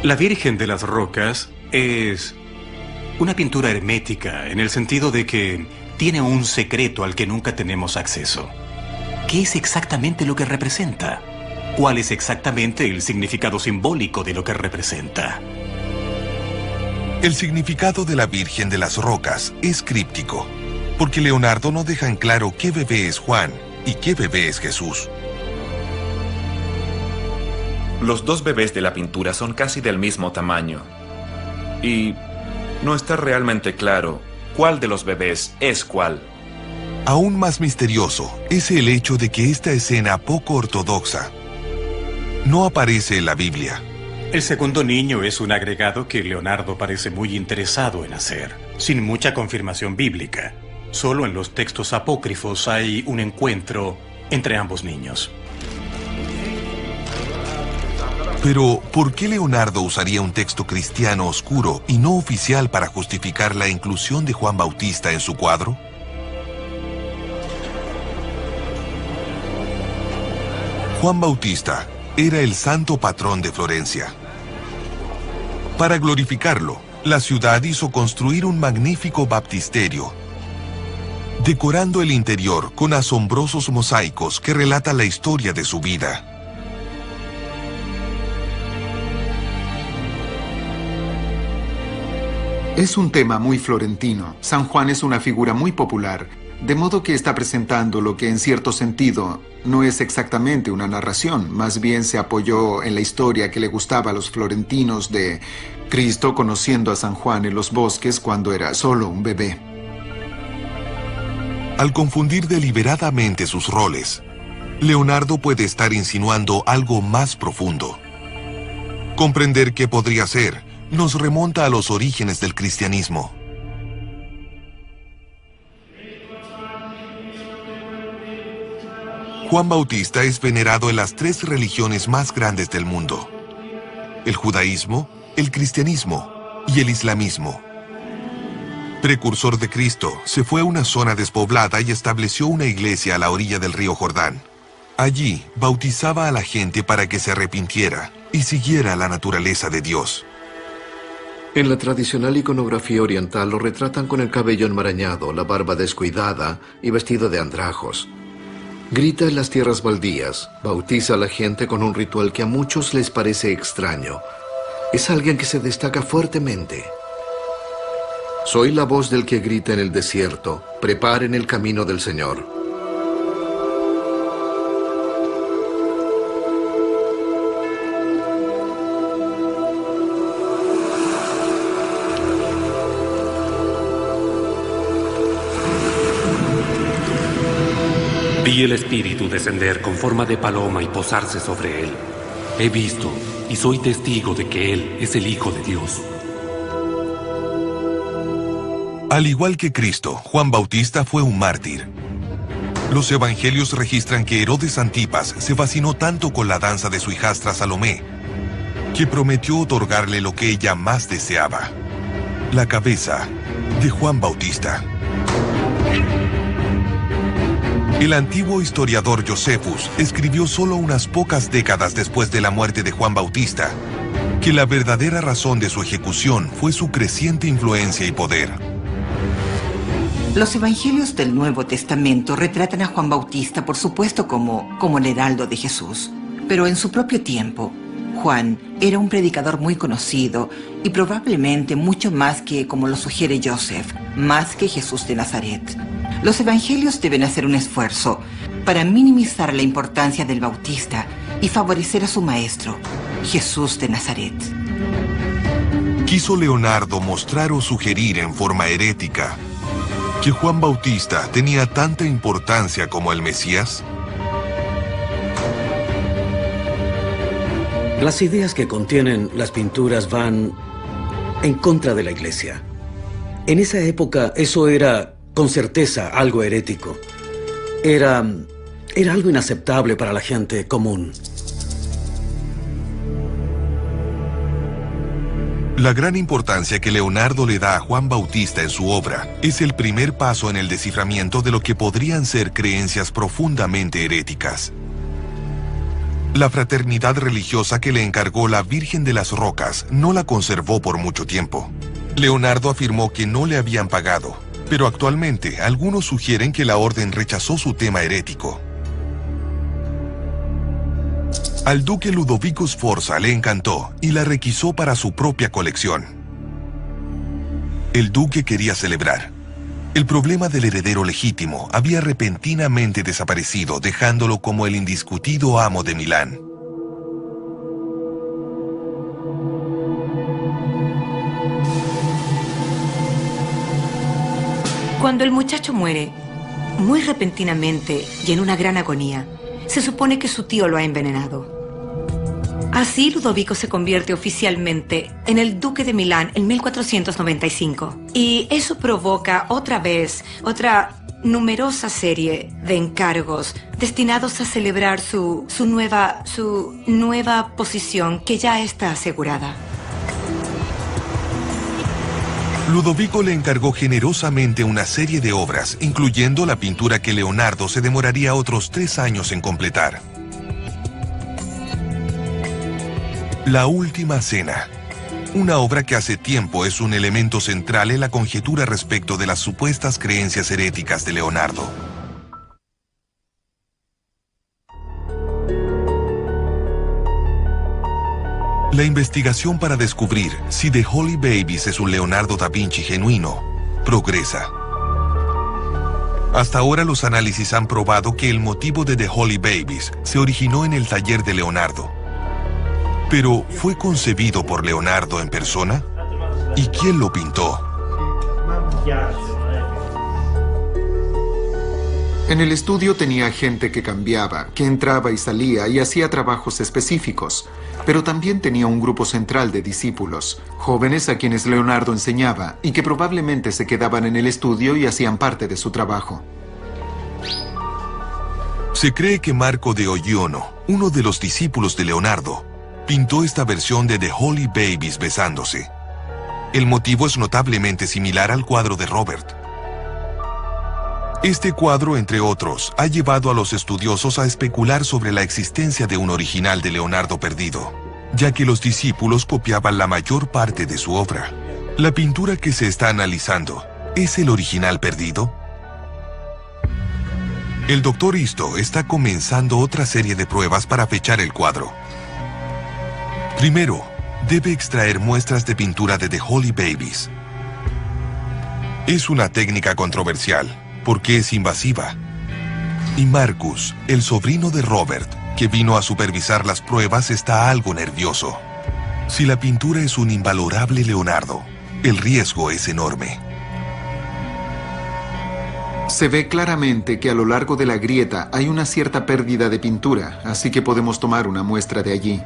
La Virgen de las Rocas es una pintura hermética en el sentido de que tiene un secreto al que nunca tenemos acceso. ¿Qué es exactamente lo que representa? ¿Cuál es exactamente el significado simbólico de lo que representa? El significado de la Virgen de las Rocas es críptico, porque Leonardo no deja en claro qué bebé es Juan y qué bebé es Jesús. Los dos bebés de la pintura son casi del mismo tamaño. Y no está realmente claro cuál de los bebés es cuál. Aún más misterioso es el hecho de que esta escena poco ortodoxa no aparece en la Biblia. El segundo niño es un agregado que Leonardo parece muy interesado en hacer, sin mucha confirmación bíblica. Solo en los textos apócrifos hay un encuentro entre ambos niños. Pero, ¿por qué Leonardo usaría un texto cristiano oscuro y no oficial para justificar la inclusión de Juan Bautista en su cuadro? Juan Bautista era el santo patrón de Florencia. Para glorificarlo, la ciudad hizo construir un magnífico baptisterio, decorando el interior con asombrosos mosaicos que relatan la historia de su vida. Es un tema muy florentino. San Juan es una figura muy popular, de modo que está presentando lo que en cierto sentido no es exactamente una narración, más bien se apoyó en la historia que le gustaba a los florentinos de Cristo conociendo a San Juan en los bosques cuando era solo un bebé. Al confundir deliberadamente sus roles, Leonardo puede estar insinuando algo más profundo. Comprender qué podría ser nos remonta a los orígenes del cristianismo. Juan Bautista es venerado en las tres religiones más grandes del mundo: el judaísmo, el cristianismo y el islamismo. Precursor de Cristo, se fue a una zona despoblada y estableció una iglesia a la orilla del río Jordán. Allí bautizaba a la gente para que se arrepintiera y siguiera la naturaleza de Dios. En la tradicional iconografía oriental lo retratan con el cabello enmarañado, la barba descuidada y vestido de andrajos. Grita en las tierras baldías, bautiza a la gente con un ritual que a muchos les parece extraño. Es alguien que se destaca fuertemente. Soy la voz del que grita en el desierto, preparen el camino del Señor. Vi el Espíritu descender con forma de paloma y posarse sobre él. He visto y soy testigo de que él es el Hijo de Dios. Al igual que Cristo, Juan Bautista fue un mártir. Los evangelios registran que Herodes Antipas se fascinó tanto con la danza de su hijastra Salomé, que prometió otorgarle lo que ella más deseaba: la cabeza de Juan Bautista. El antiguo historiador Josephus escribió solo unas pocas décadas después de la muerte de Juan Bautista que la verdadera razón de su ejecución fue su creciente influencia y poder. Los evangelios del Nuevo Testamento retratan a Juan Bautista, por supuesto, como el heraldo de Jesús. Pero en su propio tiempo, Juan era un predicador muy conocido y probablemente mucho más que, como lo sugiere Joseph, más que Jesús de Nazaret. Los evangelios deben hacer un esfuerzo para minimizar la importancia del Bautista y favorecer a su maestro, Jesús de Nazaret. ¿Quiso Leonardo mostrar o sugerir en forma herética que Juan Bautista tenía tanta importancia como el Mesías? Las ideas que contienen las pinturas van en contra de la Iglesia. En esa época eso era, con certeza, algo herético. Era algo inaceptable para la gente común. La gran importancia que Leonardo le da a Juan Bautista en su obra es el primer paso en el desciframiento de lo que podrían ser creencias profundamente heréticas. La fraternidad religiosa que le encargó la Virgen de las Rocas no la conservó por mucho tiempo. Leonardo afirmó que no le habían pagado, pero actualmente algunos sugieren que la orden rechazó su tema herético. Al duque Ludovico Sforza le encantó y la requisó para su propia colección. El duque quería celebrar. El problema del heredero legítimo había repentinamente desaparecido, dejándolo como el indiscutido amo de Milán. Cuando el muchacho muere, muy repentinamente y en una gran agonía, se supone que su tío lo ha envenenado. Así, Ludovico se convierte oficialmente en el duque de Milán en 1495. Y eso provoca otra numerosa serie de encargos destinados a celebrar su nueva posición que ya está asegurada. Ludovico le encargó generosamente una serie de obras, incluyendo la pintura que Leonardo se demoraría otros 3 años en completar. La Última Cena, una obra que hace tiempo es un elemento central en la conjetura respecto de las supuestas creencias heréticas de Leonardo. La investigación para descubrir si The Holy Babies es un Leonardo da Vinci genuino progresa. Hasta ahora los análisis han probado que el motivo de The Holy Babies se originó en el taller de Leonardo. Pero, ¿fue concebido por Leonardo en persona? ¿Y quién lo pintó? En el estudio tenía gente que cambiaba, que entraba y salía y hacía trabajos específicos, pero también tenía un grupo central de discípulos, jóvenes a quienes Leonardo enseñaba y que probablemente se quedaban en el estudio y hacían parte de su trabajo. Se cree que Marco de Ogliono, uno de los discípulos de Leonardo, pintó esta versión de The Holy Babies besándose. El motivo es notablemente similar al cuadro de Robert. Este cuadro, entre otros, ha llevado a los estudiosos a especular sobre la existencia de un original de Leonardo perdido, ya que los discípulos copiaban la mayor parte de su obra. ¿La pintura que se está analizando es el original perdido? El Dr. Isto está comenzando otra serie de pruebas para fechar el cuadro. Primero, debe extraer muestras de pintura de The Holy Babies. Es una técnica controversial, porque es invasiva. Y Marcus, el sobrino de Robert, que vino a supervisar las pruebas, está algo nervioso. Si la pintura es un invalorable Leonardo, el riesgo es enorme. Se ve claramente que a lo largo de la grieta hay una cierta pérdida de pintura, así que podemos tomar una muestra de allí.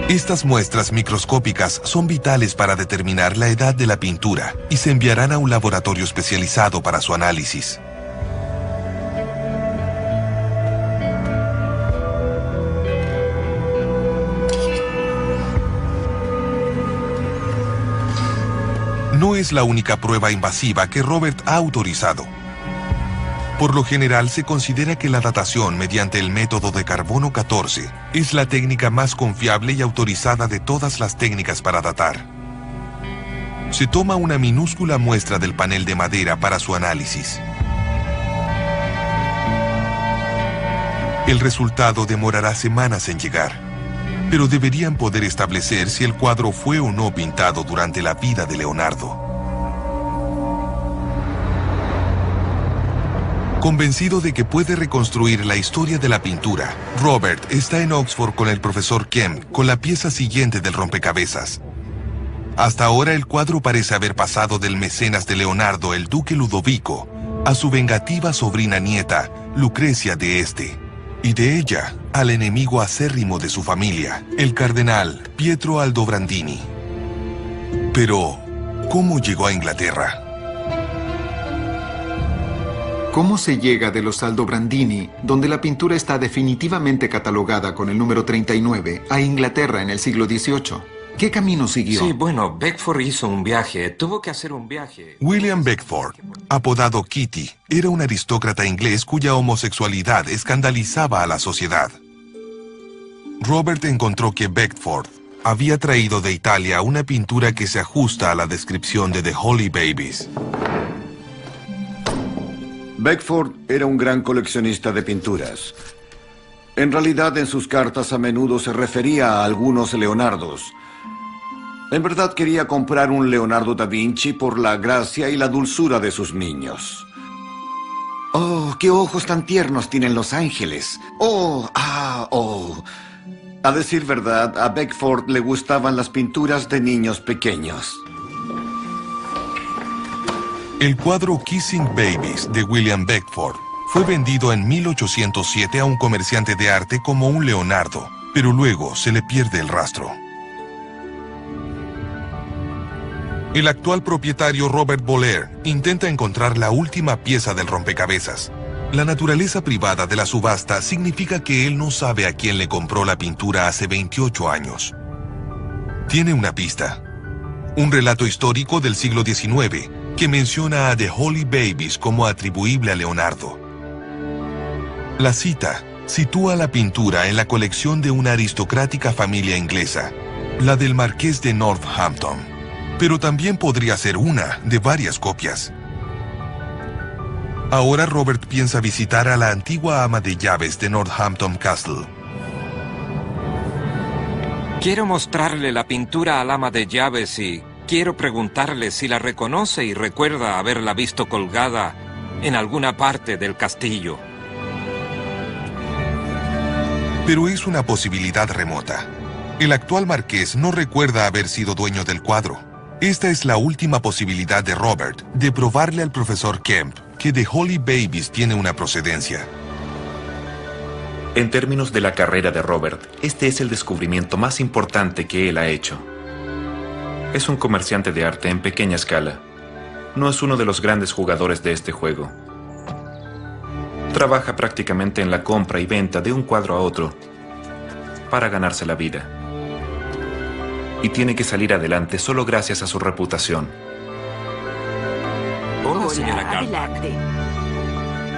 Estas muestras microscópicas son vitales para determinar la edad de la pintura y se enviarán a un laboratorio especializado para su análisis. No no es la única prueba invasiva que Robert ha autorizado. Por lo general, se considera que la datación mediante el método de carbono 14 es la técnica más confiable y autorizada de todas las técnicas para datar. Se toma una minúscula muestra del panel de madera para su análisis. El resultado demorará semanas en llegar, pero deberían poder establecer si el cuadro fue o no pintado durante la vida de Leonardo. Convencido de que puede reconstruir la historia de la pintura, Robert está en Oxford con el profesor Kemp con la pieza siguiente del rompecabezas. Hasta ahora el cuadro parece haber pasado del mecenas de Leonardo, el duque Ludovico, a su vengativa sobrina nieta, Lucrecia de este, y de ella al enemigo acérrimo de su familia, el cardenal Pietro Aldobrandini. Pero, ¿cómo llegó a Inglaterra? ¿Cómo se llega de los Aldobrandini, donde la pintura está definitivamente catalogada con el número 39, a Inglaterra en el siglo XVIII? ¿Qué camino siguió? Sí, bueno, Beckford hizo un viaje, tuvo que hacer un viaje. William Beckford, apodado Kitty, era un aristócrata inglés cuya homosexualidad escandalizaba a la sociedad. Robert encontró que Beckford había traído de Italia una pintura que se ajusta a la descripción de The Holy Babies. Beckford era un gran coleccionista de pinturas. En realidad, en sus cartas a menudo se refería a algunos Leonardos. En verdad quería comprar un Leonardo da Vinci por la gracia y la dulzura de sus niños. ¡Oh, qué ojos tan tiernos tienen los ángeles! ¡Oh, oh! A decir verdad, a Beckford le gustaban las pinturas de niños pequeños. El cuadro Kissing Babies de William Beckford fue vendido en 1807 a un comerciante de arte como un Leonardo, pero luego se le pierde el rastro. El actual propietario Robert Boller intenta encontrar la última pieza del rompecabezas. La naturaleza privada de la subasta significa que él no sabe a quién le compró la pintura hace 28 años. Tiene una pista. Un relato histórico del siglo XIX que menciona a The Holy Babies como atribuible a Leonardo. La cita sitúa la pintura en la colección de una aristocrática familia inglesa, la del marqués de Northampton, pero también podría ser una de varias copias. Ahora Robert piensa visitar a la antigua ama de llaves de Northampton Castle. Quiero mostrarle la pintura al ama de llaves y quiero preguntarle si la reconoce y recuerda haberla visto colgada en alguna parte del castillo. Pero es una posibilidad remota. El actual marqués no recuerda haber sido dueño del cuadro. Esta es la última posibilidad de Robert de probarle al profesor Kemp que The Holy Babies tiene una procedencia. En términos de la carrera de Robert, este es el descubrimiento más importante que él ha hecho. Es un comerciante de arte en pequeña escala. No es uno de los grandes jugadores de este juego. Trabaja prácticamente en la compra y venta de un cuadro a otro para ganarse la vida. Y tiene que salir adelante solo gracias a su reputación. Hola, señora Gardback.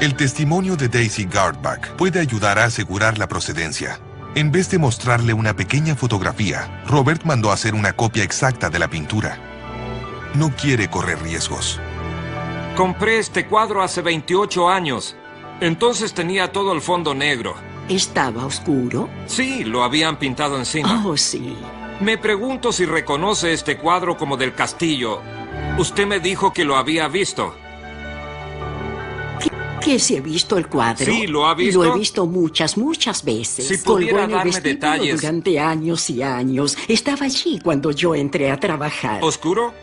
El testimonio de Daisy Gardback puede ayudar a asegurar la procedencia. En vez de mostrarle una pequeña fotografía, Robert mandó hacer una copia exacta de la pintura. No quiere correr riesgos. Compré este cuadro hace 28 años. Entonces tenía todo el fondo negro. ¿Estaba oscuro? Sí, lo habían pintado encima. Oh, sí. Me pregunto si reconoce este cuadro como del castillo. Usted me dijo que lo había visto. ¿Que si he visto el cuadro? Sí, ¿lo ha visto? Lo he visto muchas veces. Si pudiera Colgó en el darme vestíbulo detalles. durante años y años. Estaba allí cuando yo entré a trabajar. ¿Oscuro?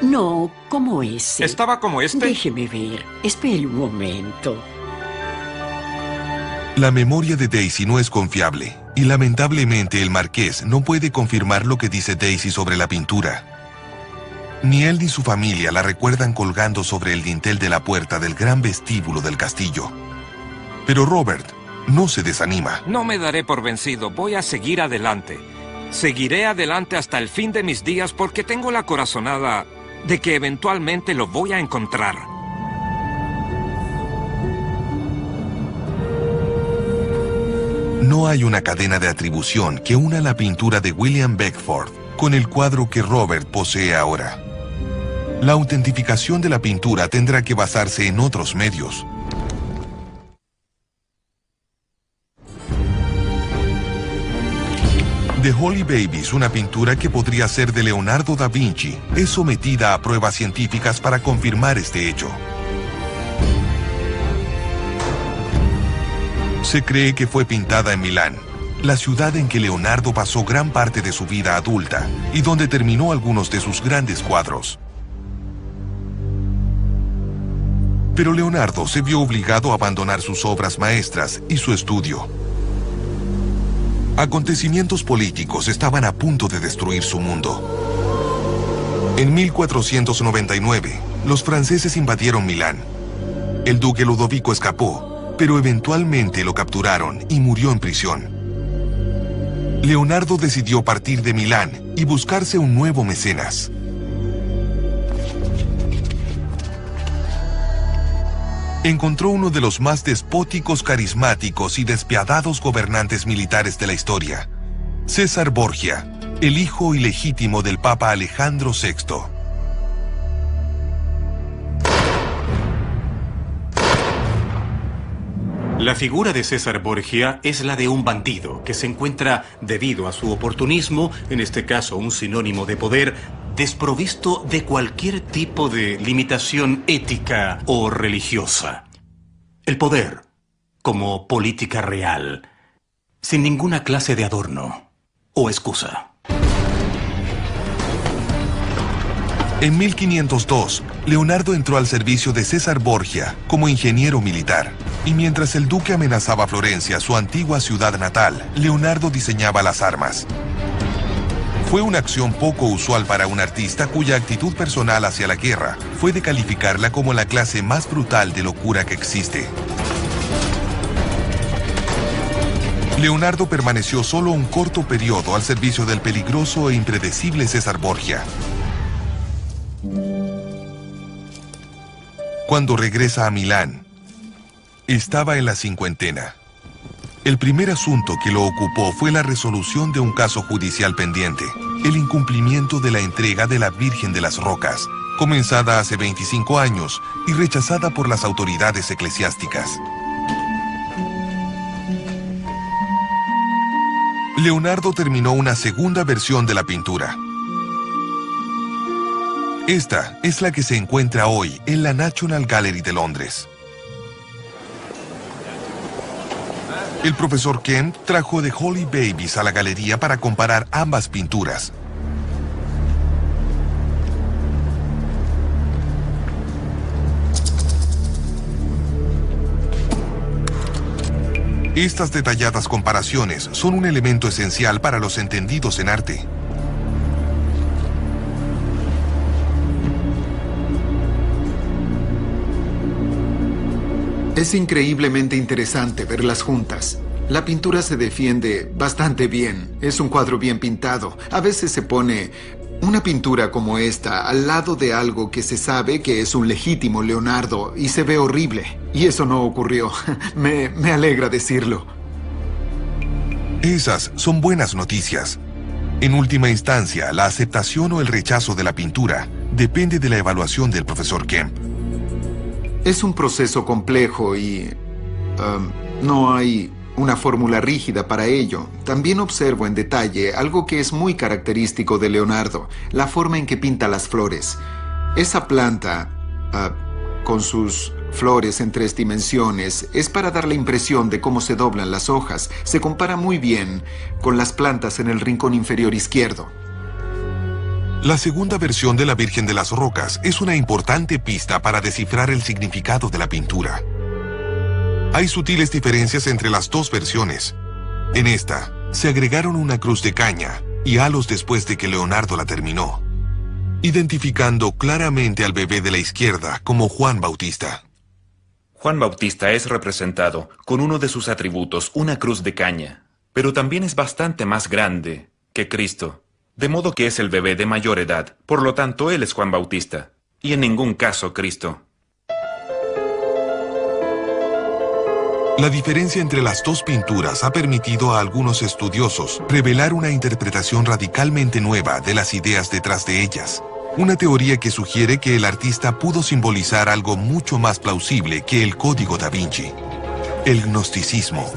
No, como ese. ¿Estaba como este? Déjeme ver. Espere un momento. La memoria de Daisy no es confiable, y lamentablemente el marqués no puede confirmar lo que dice Daisy sobre la pintura. Ni él ni su familia la recuerdan colgando sobre el dintel de la puerta del gran vestíbulo del castillo. Pero Robert no se desanima. No me daré por vencido, voy a seguir adelante. Seguiré adelante hasta el fin de mis días porque tengo la corazonada de que eventualmente lo voy a encontrar. No hay una cadena de atribución que una la pintura de William Beckford con el cuadro que Robert posee ahora. La autentificación de la pintura tendrá que basarse en otros medios. The Holy Babies, una pintura que podría ser de Leonardo da Vinci, es sometida a pruebas científicas para confirmar este hecho. Se cree que fue pintada en Milán, la ciudad en que Leonardo pasó gran parte de su vida adulta y donde terminó algunos de sus grandes cuadros. Pero Leonardo se vio obligado a abandonar sus obras maestras y su estudio. Acontecimientos políticos estaban a punto de destruir su mundo. En 1499, los franceses invadieron Milán. El duque Ludovico escapó, pero eventualmente lo capturaron y murió en prisión. Leonardo decidió partir de Milán y buscarse un nuevo mecenas. Encontró uno de los más despóticos, carismáticos y despiadados gobernantes militares de la historia, César Borgia, el hijo ilegítimo del Papa Alejandro VI. La figura de César Borgia es la de un bandido que se encuentra, debido a su oportunismo, en este caso un sinónimo de poder, desprovisto de cualquier tipo de limitación ética o religiosa. El poder, como política real, sin ninguna clase de adorno o excusa. En 1502, Leonardo entró al servicio de César Borgia como ingeniero militar. Y mientras el duque amenazaba Florencia, su antigua ciudad natal, Leonardo diseñaba las armas. Fue una acción poco usual para un artista cuya actitud personal hacia la guerra fue de calificarla como la clase más brutal de locura que existe. Leonardo permaneció solo un corto periodo al servicio del peligroso e impredecible César Borgia. Cuando regresa a Milán, estaba en la cincuentena. El primer asunto que lo ocupó fue la resolución de un caso judicial pendiente, el incumplimiento de la entrega de la Virgen de las Rocas, comenzada hace 25 años y rechazada por las autoridades eclesiásticas. Leonardo terminó una segunda versión de la pintura. Esta es la que se encuentra hoy en la National Gallery de Londres. El profesor Kemp trajo The Holy Babies a la galería para comparar ambas pinturas. Estas detalladas comparaciones son un elemento esencial para los entendidos en arte. Es increíblemente interesante verlas juntas. La pintura se defiende bastante bien. Es un cuadro bien pintado. A veces se pone una pintura como esta al lado de algo que se sabe que es un legítimo Leonardo y se ve horrible. Y eso no ocurrió. Me alegra decirlo. Esas son buenas noticias. En última instancia, la aceptación o el rechazo de la pintura depende de la evaluación del profesor Kemp. Es un proceso complejo y no hay una fórmula rígida para ello. También observo en detalle algo que es muy característico de Leonardo, la forma en que pinta las flores. Esa planta, con sus flores en 3 dimensiones, es para dar la impresión de cómo se doblan las hojas. Se compara muy bien con las plantas en el rincón inferior izquierdo. La segunda versión de la Virgen de las Rocas es una importante pista para descifrar el significado de la pintura. Hay sutiles diferencias entre las dos versiones. En esta, se agregaron una cruz de caña y halos después de que Leonardo la terminó, identificando claramente al bebé de la izquierda como Juan Bautista. Juan Bautista es representado con uno de sus atributos, una cruz de caña, pero también es bastante más grande que Cristo. de modo que es el bebé de mayor edad. Por lo tanto, él es Juan Bautista, y en ningún caso Cristo. La diferencia entre las dos pinturas ha permitido a algunos estudiosos revelar una interpretación radicalmente nueva de las ideas detrás de ellas. Una teoría que sugiere que el artista pudo simbolizar algo mucho más plausible que el Código da Vinci: el gnosticismo.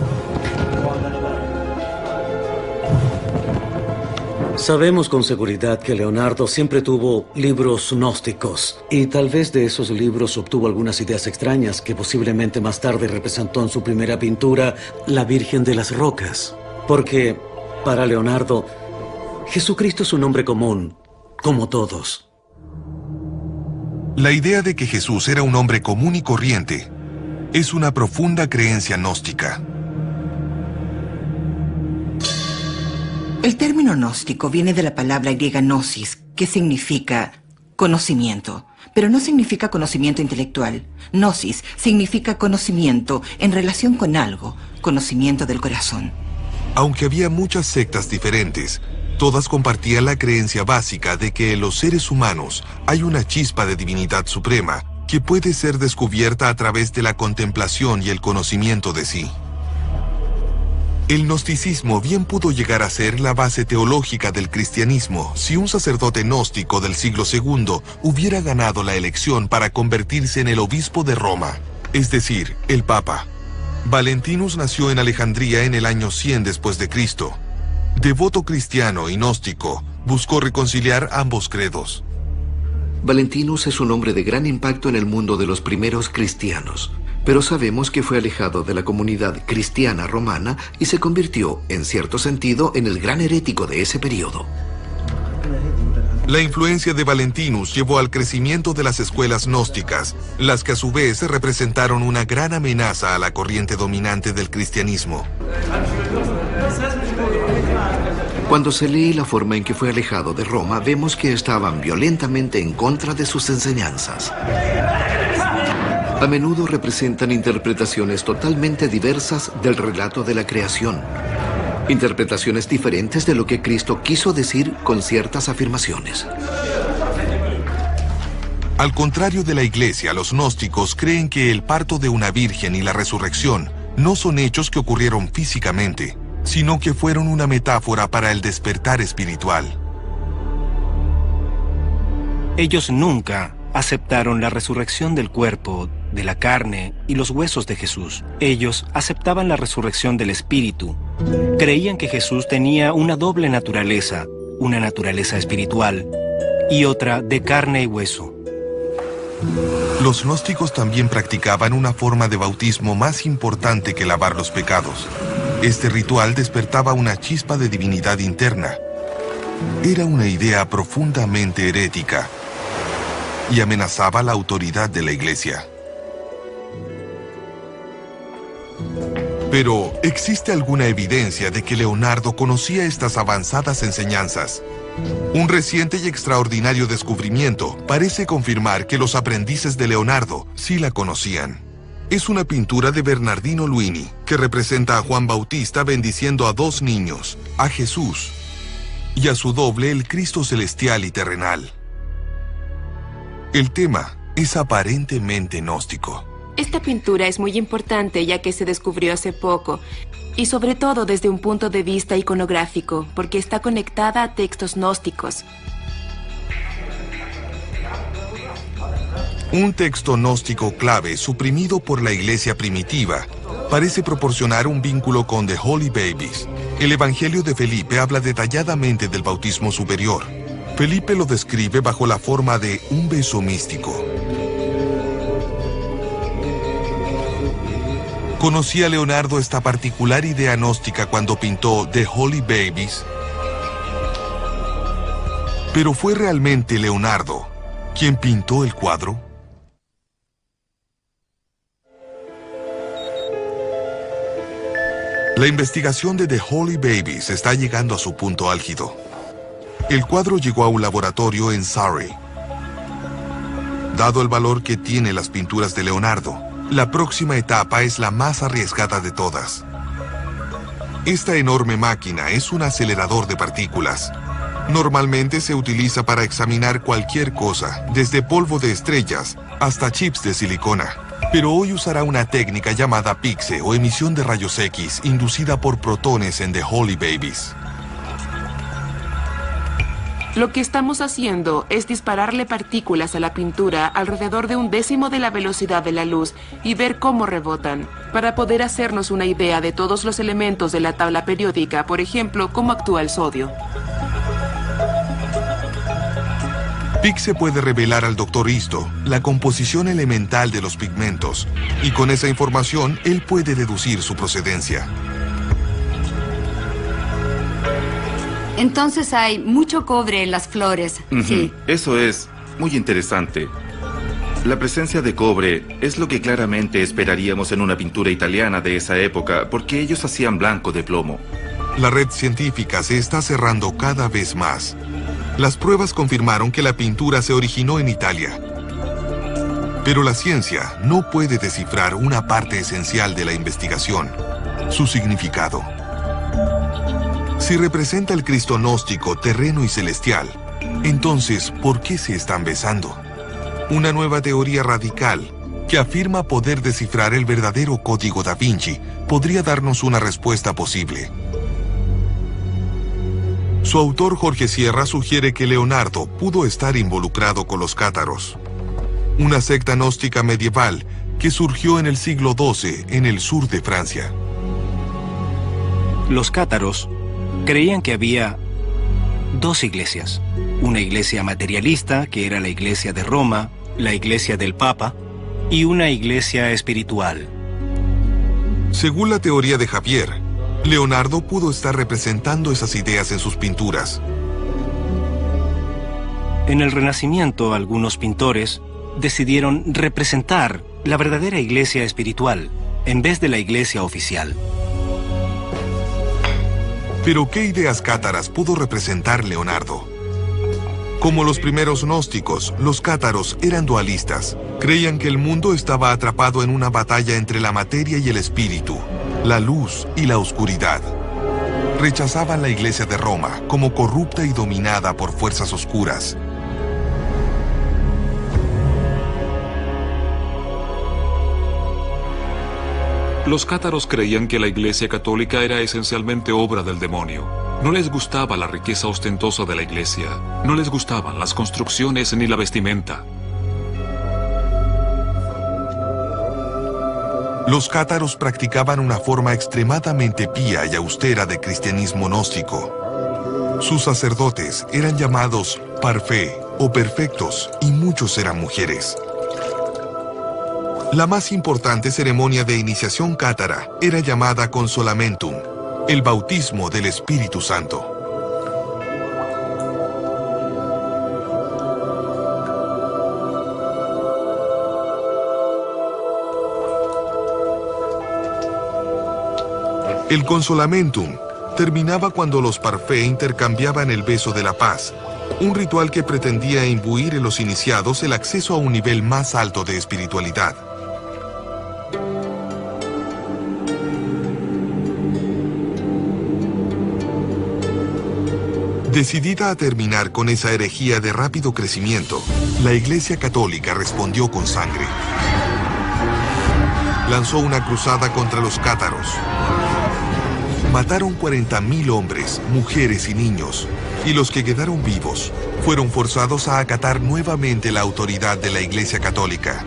Sabemos con seguridad que Leonardo siempre tuvo libros gnósticos, y tal vez de esos libros obtuvo algunas ideas extrañas que posiblemente más tarde representó en su primera pintura, la Virgen de las Rocas. Porque, para Leonardo, Jesucristo es un hombre común, como todos. La idea de que Jesús era un hombre común y corriente es una profunda creencia gnóstica. El término gnóstico viene de la palabra griega gnosis, que significa conocimiento, pero no significa conocimiento intelectual. Gnosis significa conocimiento en relación con algo, conocimiento del corazón. Aunque había muchas sectas diferentes, todas compartían la creencia básica de que en los seres humanos hay una chispa de divinidad suprema que puede ser descubierta a través de la contemplación y el conocimiento de sí. El gnosticismo bien pudo llegar a ser la base teológica del cristianismo si un sacerdote gnóstico del siglo II hubiera ganado la elección para convertirse en el obispo de Roma, es decir, el Papa. Valentinus nació en Alejandría en el año 100 después de Cristo. Devoto cristiano y gnóstico, buscó reconciliar ambos credos. Valentinus es un hombre de gran impacto en el mundo de los primeros cristianos, pero sabemos que fue alejado de la comunidad cristiana romana y se convirtió, en cierto sentido, en el gran herético de ese periodo. La influencia de Valentinus llevó al crecimiento de las escuelas gnósticas, las que a su vez representaron una gran amenaza a la corriente dominante del cristianismo. Cuando se lee la forma en que fue alejado de Roma, vemos que estaban violentamente en contra de sus enseñanzas. A menudo representan interpretaciones totalmente diversas del relato de la creación. Interpretaciones diferentes de lo que Cristo quiso decir con ciertas afirmaciones. Al contrario de la Iglesia, los gnósticos creen que el parto de una virgen y la resurrección no son hechos que ocurrieron físicamente, sino que fueron una metáfora para el despertar espiritual. Ellos nunca aceptaron la resurrección del cuerpo, de la carne y los huesos de Jesús. Ellos aceptaban la resurrección del espíritu. Creían que Jesús tenía una doble naturaleza, una naturaleza espiritual y otra de carne y hueso. Los gnósticos también practicaban una forma de bautismo más importante que lavar los pecados. Este ritual despertaba una chispa de divinidad interna. Era una idea profundamente herética y amenazaba la autoridad de la Iglesia. Pero, ¿existe alguna evidencia de que Leonardo conocía estas avanzadas enseñanzas? Un reciente y extraordinario descubrimiento parece confirmar que los aprendices de Leonardo sí la conocían. Es una pintura de Bernardino Luini, que representa a Juan Bautista bendiciendo a dos niños, a Jesús y a su doble, el Cristo celestial y terrenal. El tema es aparentemente gnóstico. Esta pintura es muy importante ya que se descubrió hace poco, y sobre todo desde un punto de vista iconográfico, porque está conectada a textos gnósticos. Un texto gnóstico clave suprimido por la Iglesia primitiva parece proporcionar un vínculo con The Holy Babies. El Evangelio de Felipe habla detalladamente del bautismo superior. Felipe lo describe bajo la forma de un beso místico. ¿Conocía Leonardo esta particular idea gnóstica cuando pintó The Holy Babies? ¿Pero fue realmente Leonardo quien pintó el cuadro? La investigación de The Holy Babies está llegando a su punto álgido. El cuadro llegó a un laboratorio en Surrey. Dado el valor que tienen las pinturas de Leonardo, la próxima etapa es la más arriesgada de todas. Esta enorme máquina es un acelerador de partículas. Normalmente se utiliza para examinar cualquier cosa, desde polvo de estrellas hasta chips de silicona. Pero hoy usará una técnica llamada PIXE o emisión de rayos X inducida por protones en The Holy Babies. Lo que estamos haciendo es dispararle partículas a la pintura alrededor de 1/10 de la velocidad de la luz y ver cómo rebotan, para poder hacernos una idea de todos los elementos de la tabla periódica, por ejemplo, cómo actúa el sodio. PIXE puede revelar al Dr. Isto la composición elemental de los pigmentos, y con esa información él puede deducir su procedencia. Entonces hay mucho cobre en las flores. Sí. Eso es muy interesante. La presencia de cobre es lo que claramente esperaríamos en una pintura italiana de esa época, porque ellos hacían blanco de plomo. La red científica se está cerrando cada vez más. Las pruebas confirmaron que la pintura se originó en Italia. Pero la ciencia no puede descifrar una parte esencial de la investigación: su significado. Si representa el Cristo gnóstico terreno y celestial, entonces, ¿por qué se están besando? Una nueva teoría radical que afirma poder descifrar el verdadero código da Vinci podría darnos una respuesta posible. Su autor Jorge Sierra sugiere que Leonardo pudo estar involucrado con los cátaros, una secta gnóstica medieval que surgió en el siglo XII en el sur de Francia. Los cátaros creían que había dos iglesias. Una iglesia materialista, que era la iglesia de Roma, la iglesia del Papa, y una iglesia espiritual. Según la teoría de Javier, Leonardo pudo estar representando esas ideas en sus pinturas. En el Renacimiento, algunos pintores decidieron representar la verdadera iglesia espiritual en vez de la iglesia oficial. Pero ¿qué ideas cátaras pudo representar Leonardo? Como los primeros gnósticos, los cátaros eran dualistas. Creían que el mundo estaba atrapado en una batalla entre la materia y el espíritu, la luz y la oscuridad. Rechazaban la iglesia de Roma como corrupta y dominada por fuerzas oscuras. Los cátaros creían que la Iglesia Católica era esencialmente obra del demonio. No les gustaba la riqueza ostentosa de la Iglesia. No les gustaban las construcciones ni la vestimenta. Los cátaros practicaban una forma extremadamente pía y austera de cristianismo gnóstico. Sus sacerdotes eran llamados parfait o perfectos, y muchos eran mujeres. La más importante ceremonia de iniciación cátara era llamada consolamentum, el bautismo del Espíritu Santo. El consolamentum terminaba cuando los parfait intercambiaban el beso de la paz, un ritual que pretendía imbuir en los iniciados el acceso a un nivel más alto de espiritualidad. Decidida a terminar con esa herejía de rápido crecimiento, la Iglesia Católica respondió con sangre. Lanzó una cruzada contra los cátaros. Mataron 40.000 hombres, mujeres y niños, y los que quedaron vivos fueron forzados a acatar nuevamente la autoridad de la Iglesia Católica.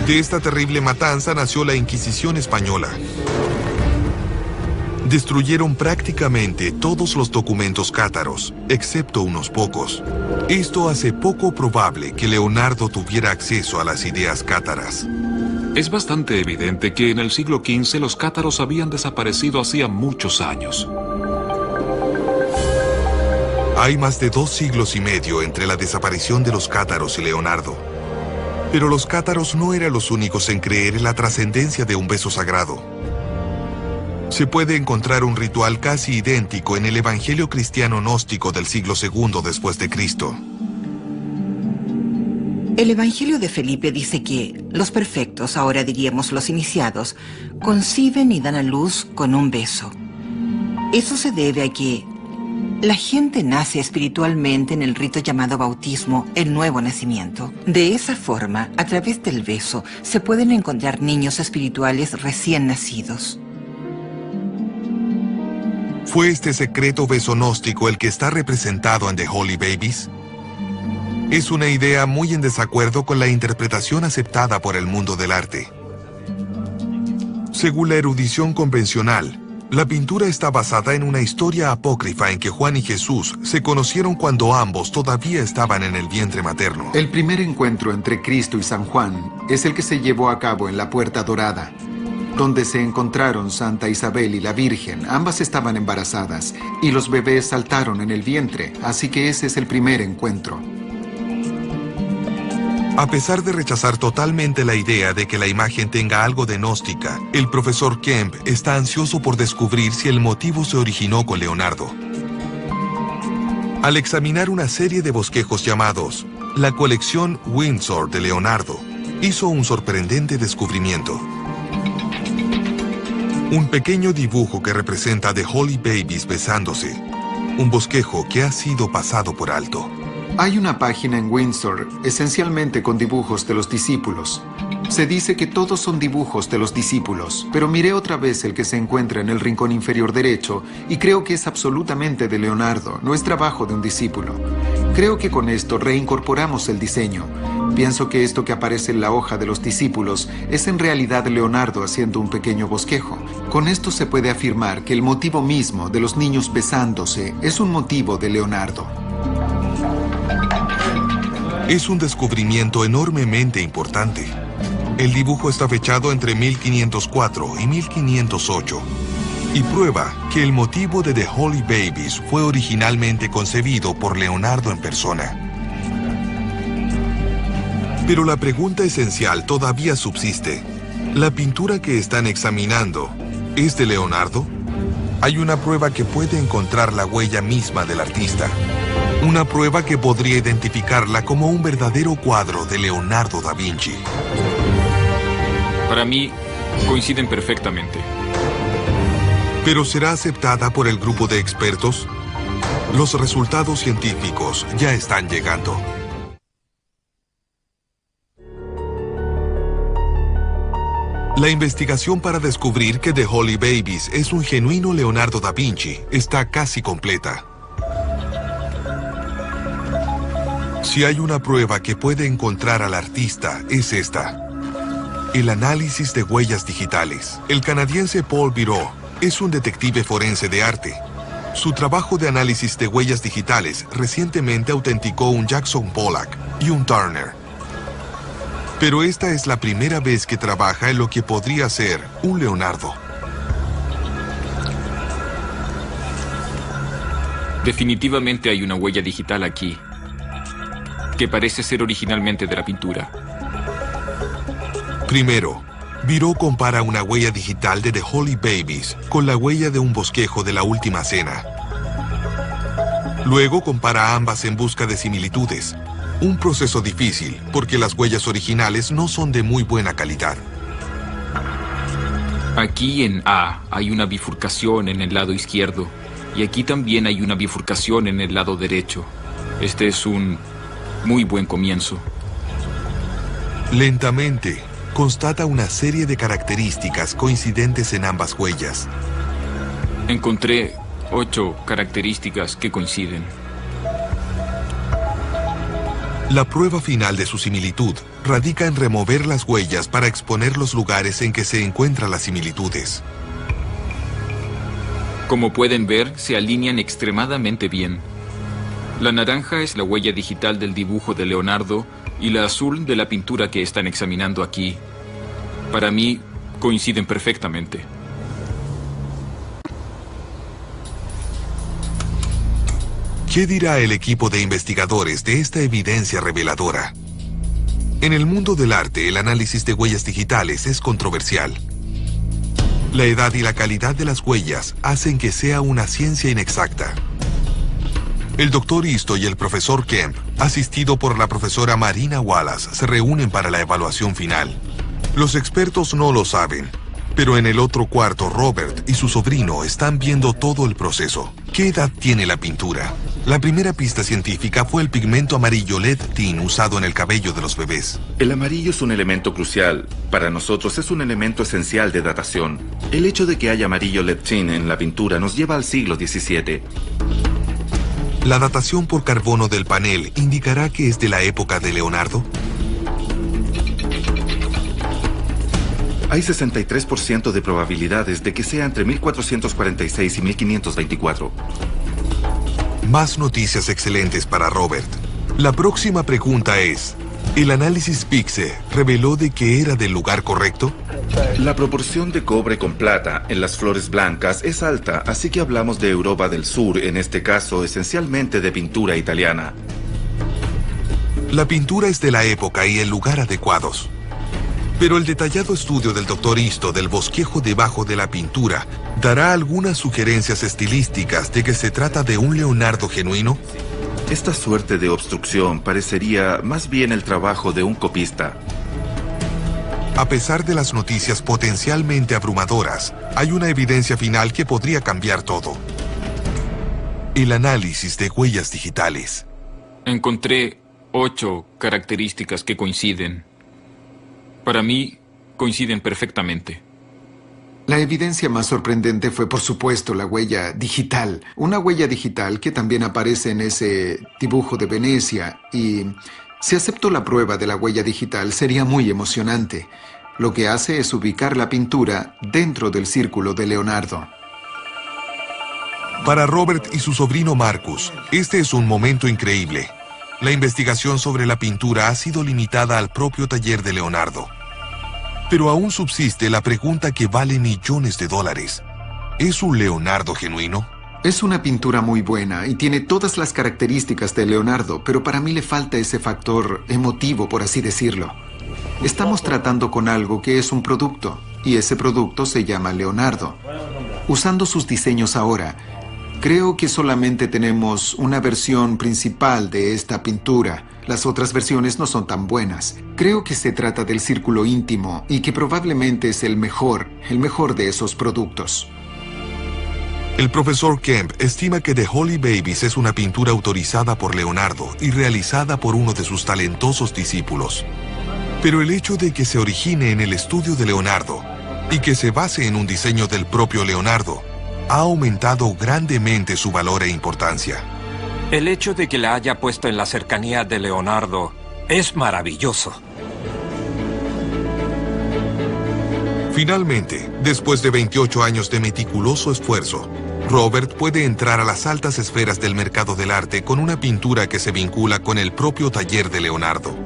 De esta terrible matanza nació la Inquisición española. Destruyeron prácticamente todos los documentos cátaros, excepto unos pocos. Esto hace poco probable que Leonardo tuviera acceso a las ideas cátaras. Es bastante evidente que en el siglo XV los cátaros habían desaparecido hacía muchos años. Hay más de 2 siglos y medio entre la desaparición de los cátaros y Leonardo. Pero los cátaros no eran los únicos en creer en la trascendencia de un beso sagrado. Se puede encontrar un ritual casi idéntico en el Evangelio cristiano gnóstico del siglo II después de Cristo. El Evangelio de Felipe dice que los perfectos, ahora diríamos los iniciados, conciben y dan a luz con un beso. Eso se debe a que La gente nace espiritualmente en el rito llamado bautismo, el nuevo nacimiento. De esa forma, a través del beso, se pueden encontrar niños espirituales recién nacidos. ¿Fue este secreto beso gnóstico el que está representado en The Holy Babies? Es una idea muy en desacuerdo con la interpretación aceptada por el mundo del arte. Según la erudición convencional, la pintura está basada en una historia apócrifa en que Juan y Jesús se conocieron cuando ambos todavía estaban en el vientre materno. El primer encuentro entre Cristo y San Juan es el que se llevó a cabo en la Puerta Dorada, donde se encontraron Santa Isabel y la Virgen. Ambas estaban embarazadas y los bebés saltaron en el vientre, así que ese es el primer encuentro. A pesar de rechazar totalmente la idea de que la imagen tenga algo de gnóstica, el profesor Kemp está ansioso por descubrir si el motivo se originó con Leonardo. Al examinar una serie de bosquejos llamados la colección Windsor de Leonardo, hizo un sorprendente descubrimiento. Un pequeño dibujo que representa a The Holy Babies besándose, un bosquejo que ha sido pasado por alto. Hay una página en Windsor, esencialmente con dibujos de los discípulos. Se dice que todos son dibujos de los discípulos, pero miré otra vez el que se encuentra en el rincón inferior derecho y creo que es absolutamente de Leonardo, no es trabajo de un discípulo. Creo que con esto reincorporamos el diseño. Pienso que esto que aparece en la hoja de los discípulos es en realidad Leonardo haciendo un pequeño bosquejo. Con esto se puede afirmar que el motivo mismo de los niños besándose es un motivo de Leonardo. Es un descubrimiento enormemente importante. El dibujo está fechado entre 1504 y 1508 y prueba que el motivo de The Holy Babies fue originalmente concebido por Leonardo en persona. Pero la pregunta esencial todavía subsiste. ¿La pintura que están examinando es de Leonardo? Hay una prueba que puede encontrar la huella misma del artista. Una prueba que podría identificarla como un verdadero cuadro de Leonardo da Vinci. Para mí, coinciden perfectamente. ¿Pero será aceptada por el grupo de expertos? Los resultados científicos ya están llegando. La investigación para descubrir que The Holy Babies es un genuino Leonardo da Vinci está casi completa. Si hay una prueba que puede encontrar al artista, es esta: el análisis de huellas digitales. El canadiense Paul Biro es un detective forense de arte. Su trabajo de análisis de huellas digitales recientemente autenticó un Jackson Pollock y un Turner. Pero esta es la primera vez que trabaja en lo que podría ser un Leonardo. Definitivamente hay una huella digital aquí, que parece ser originalmente de la pintura. Primero, Biro compara una huella digital de The Holy Babies con la huella de un bosquejo de la Última Cena. Luego compara ambas en busca de similitudes. Un proceso difícil, porque las huellas originales no son de muy buena calidad. Aquí en A hay una bifurcación en el lado izquierdo, y aquí también hay una bifurcación en el lado derecho. Este es un muy buen comienzo. Lentamente, constata una serie de características coincidentes en ambas huellas. Encontré 8 características que coinciden. La prueba final de su similitud radica en remover las huellas para exponer los lugares en que se encuentran las similitudes. Como pueden ver, se alinean extremadamente bien. La naranja es la huella digital del dibujo de Leonardo y la azul de la pintura que están examinando aquí. Para mí, coinciden perfectamente. ¿Qué dirá el equipo de investigadores de esta evidencia reveladora? En el mundo del arte, el análisis de huellas digitales es controversial. La edad y la calidad de las huellas hacen que sea una ciencia inexacta. El Dr. Isto y el profesor Kemp, asistido por la profesora Marina Wallace, se reúnen para la evaluación final. Los expertos no lo saben, Pero en el otro cuarto, Robert y su sobrino están viendo todo el proceso. ¿Qué edad tiene la pintura? La primera pista científica fue el pigmento amarillo LED Tin usado en el cabello de los bebés. El amarillo es un elemento crucial. Para nosotros es un elemento esencial de datación. El hecho de que haya amarillo LED Tin en la pintura nos lleva al siglo XVII. ¿La datación por carbono del panel indicará que es de la época de Leonardo? Hay 63% de probabilidades de que sea entre 1446 y 1524. Más noticias excelentes para Robert. La próxima pregunta es, ¿el análisis PIXE reveló de que era del lugar correcto? La proporción de cobre con plata en las flores blancas es alta, así que hablamos de Europa del Sur, en este caso esencialmente de pintura italiana. La pintura es de la época y el lugar adecuados. Pero el detallado estudio del Dr. Isto del bosquejo debajo de la pintura dará algunas sugerencias estilísticas de que se trata de un Leonardo genuino. Esta suerte de obstrucción parecería más bien el trabajo de un copista. A pesar de las noticias potencialmente abrumadoras, hay una evidencia final que podría cambiar todo. El análisis de huellas digitales. Encontré 8 características que coinciden. Para mí, coinciden perfectamente. La evidencia más sorprendente fue, por supuesto, la huella digital. Una huella digital que también aparece en ese dibujo de Venecia. Y si acepto la prueba de la huella digital, sería muy emocionante. Lo que hace es ubicar la pintura dentro del círculo de Leonardo. Para Robert y su sobrino Marcus, este es un momento increíble. La investigación sobre la pintura ha sido limitada al propio taller de Leonardo. Pero aún subsiste la pregunta que vale millones de dólares. ¿Es un Leonardo genuino? Es una pintura muy buena y tiene todas las características de Leonardo, pero para mí le falta ese factor emotivo, por así decirlo. Estamos tratando con algo que es un producto, y ese producto se llama Leonardo. Usando sus diseños ahora, creo que solamente tenemos una versión principal de esta pintura. Las otras versiones no son tan buenas. Creo que se trata del círculo íntimo y que probablemente es el mejor de esos productos. El profesor Kemp estima que The Holy Babies es una pintura autorizada por Leonardo y realizada por uno de sus talentosos discípulos. Pero el hecho de que se origine en el estudio de Leonardo y que se base en un diseño del propio Leonardo ha aumentado grandemente su valor e importancia. El hecho de que la haya puesto en la cercanía de Leonardo es maravilloso. Finalmente, después de 28 años de meticuloso esfuerzo, Robert puede entrar a las altas esferas del mercado del arte con una pintura que se vincula con el propio taller de Leonardo.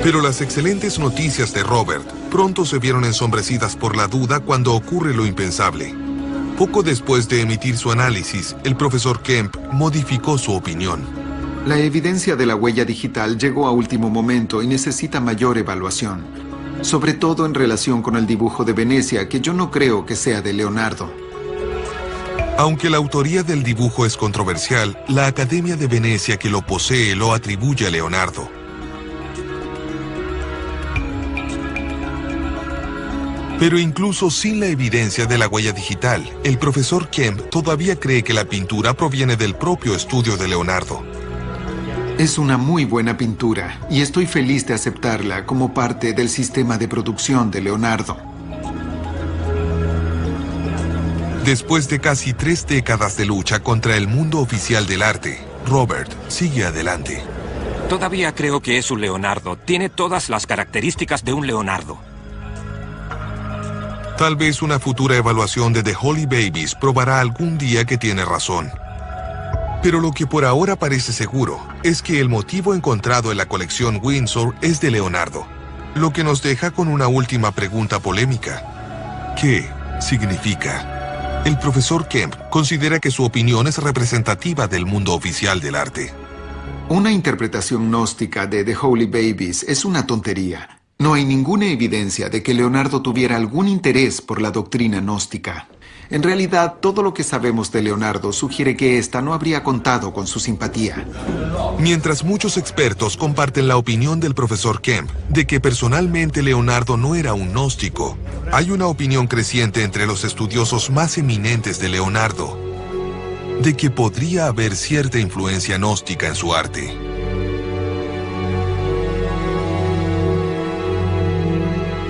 Pero las excelentes noticias de Robert pronto se vieron ensombrecidas por la duda cuando ocurre lo impensable. Poco después de emitir su análisis, el profesor Kemp modificó su opinión. La evidencia de la huella digital llegó a último momento y necesita mayor evaluación, sobre todo en relación con el dibujo de Venecia, que yo no creo que sea de Leonardo. Aunque la autoría del dibujo es controversial, la Academia de Venecia que lo posee lo atribuye a Leonardo. Pero incluso sin la evidencia de la huella digital, el profesor Kemp todavía cree que la pintura proviene del propio estudio de Leonardo. Es una muy buena pintura y estoy feliz de aceptarla como parte del sistema de producción de Leonardo. Después de casi 3 décadas de lucha contra el mundo oficial del arte, Robert sigue adelante. Todavía creo que es un Leonardo. Tiene todas las características de un Leonardo. Tal vez una futura evaluación de The Holy Babies probará algún día que tiene razón. Pero lo que por ahora parece seguro es que el motivo encontrado en la colección Windsor es de Leonardo, lo que nos deja con una última pregunta polémica. ¿Qué significa? El profesor Kemp considera que su opinión es representativa del mundo oficial del arte. Una interpretación gnóstica de The Holy Babies es una tontería. No hay ninguna evidencia de que Leonardo tuviera algún interés por la doctrina gnóstica. En realidad, todo lo que sabemos de Leonardo sugiere que ésta no habría contado con su simpatía. Mientras muchos expertos comparten la opinión del profesor Kemp de que personalmente Leonardo no era un gnóstico, hay una opinión creciente entre los estudiosos más eminentes de Leonardo de que podría haber cierta influencia gnóstica en su arte.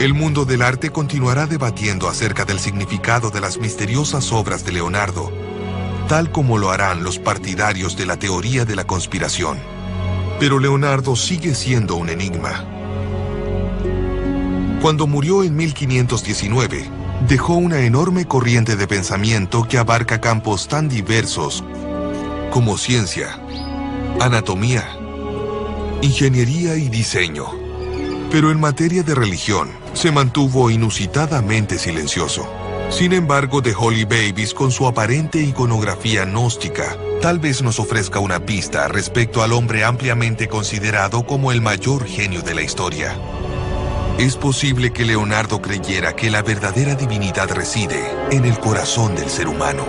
El mundo del arte continuará debatiendo acerca del significado de las misteriosas obras de Leonardo, tal como lo harán los partidarios de la teoría de la conspiración. Pero Leonardo sigue siendo un enigma. Cuando murió en 1519, dejó una enorme corriente de pensamiento que abarca campos tan diversos como ciencia, anatomía, ingeniería y diseño. Pero en materia de religión, se mantuvo inusitadamente silencioso. Sin embargo, The Holy Babies, con su aparente iconografía gnóstica, tal vez nos ofrezca una pista respecto al hombre ampliamente considerado como el mayor genio de la historia. Es posible que Leonardo creyera que la verdadera divinidad reside en el corazón del ser humano.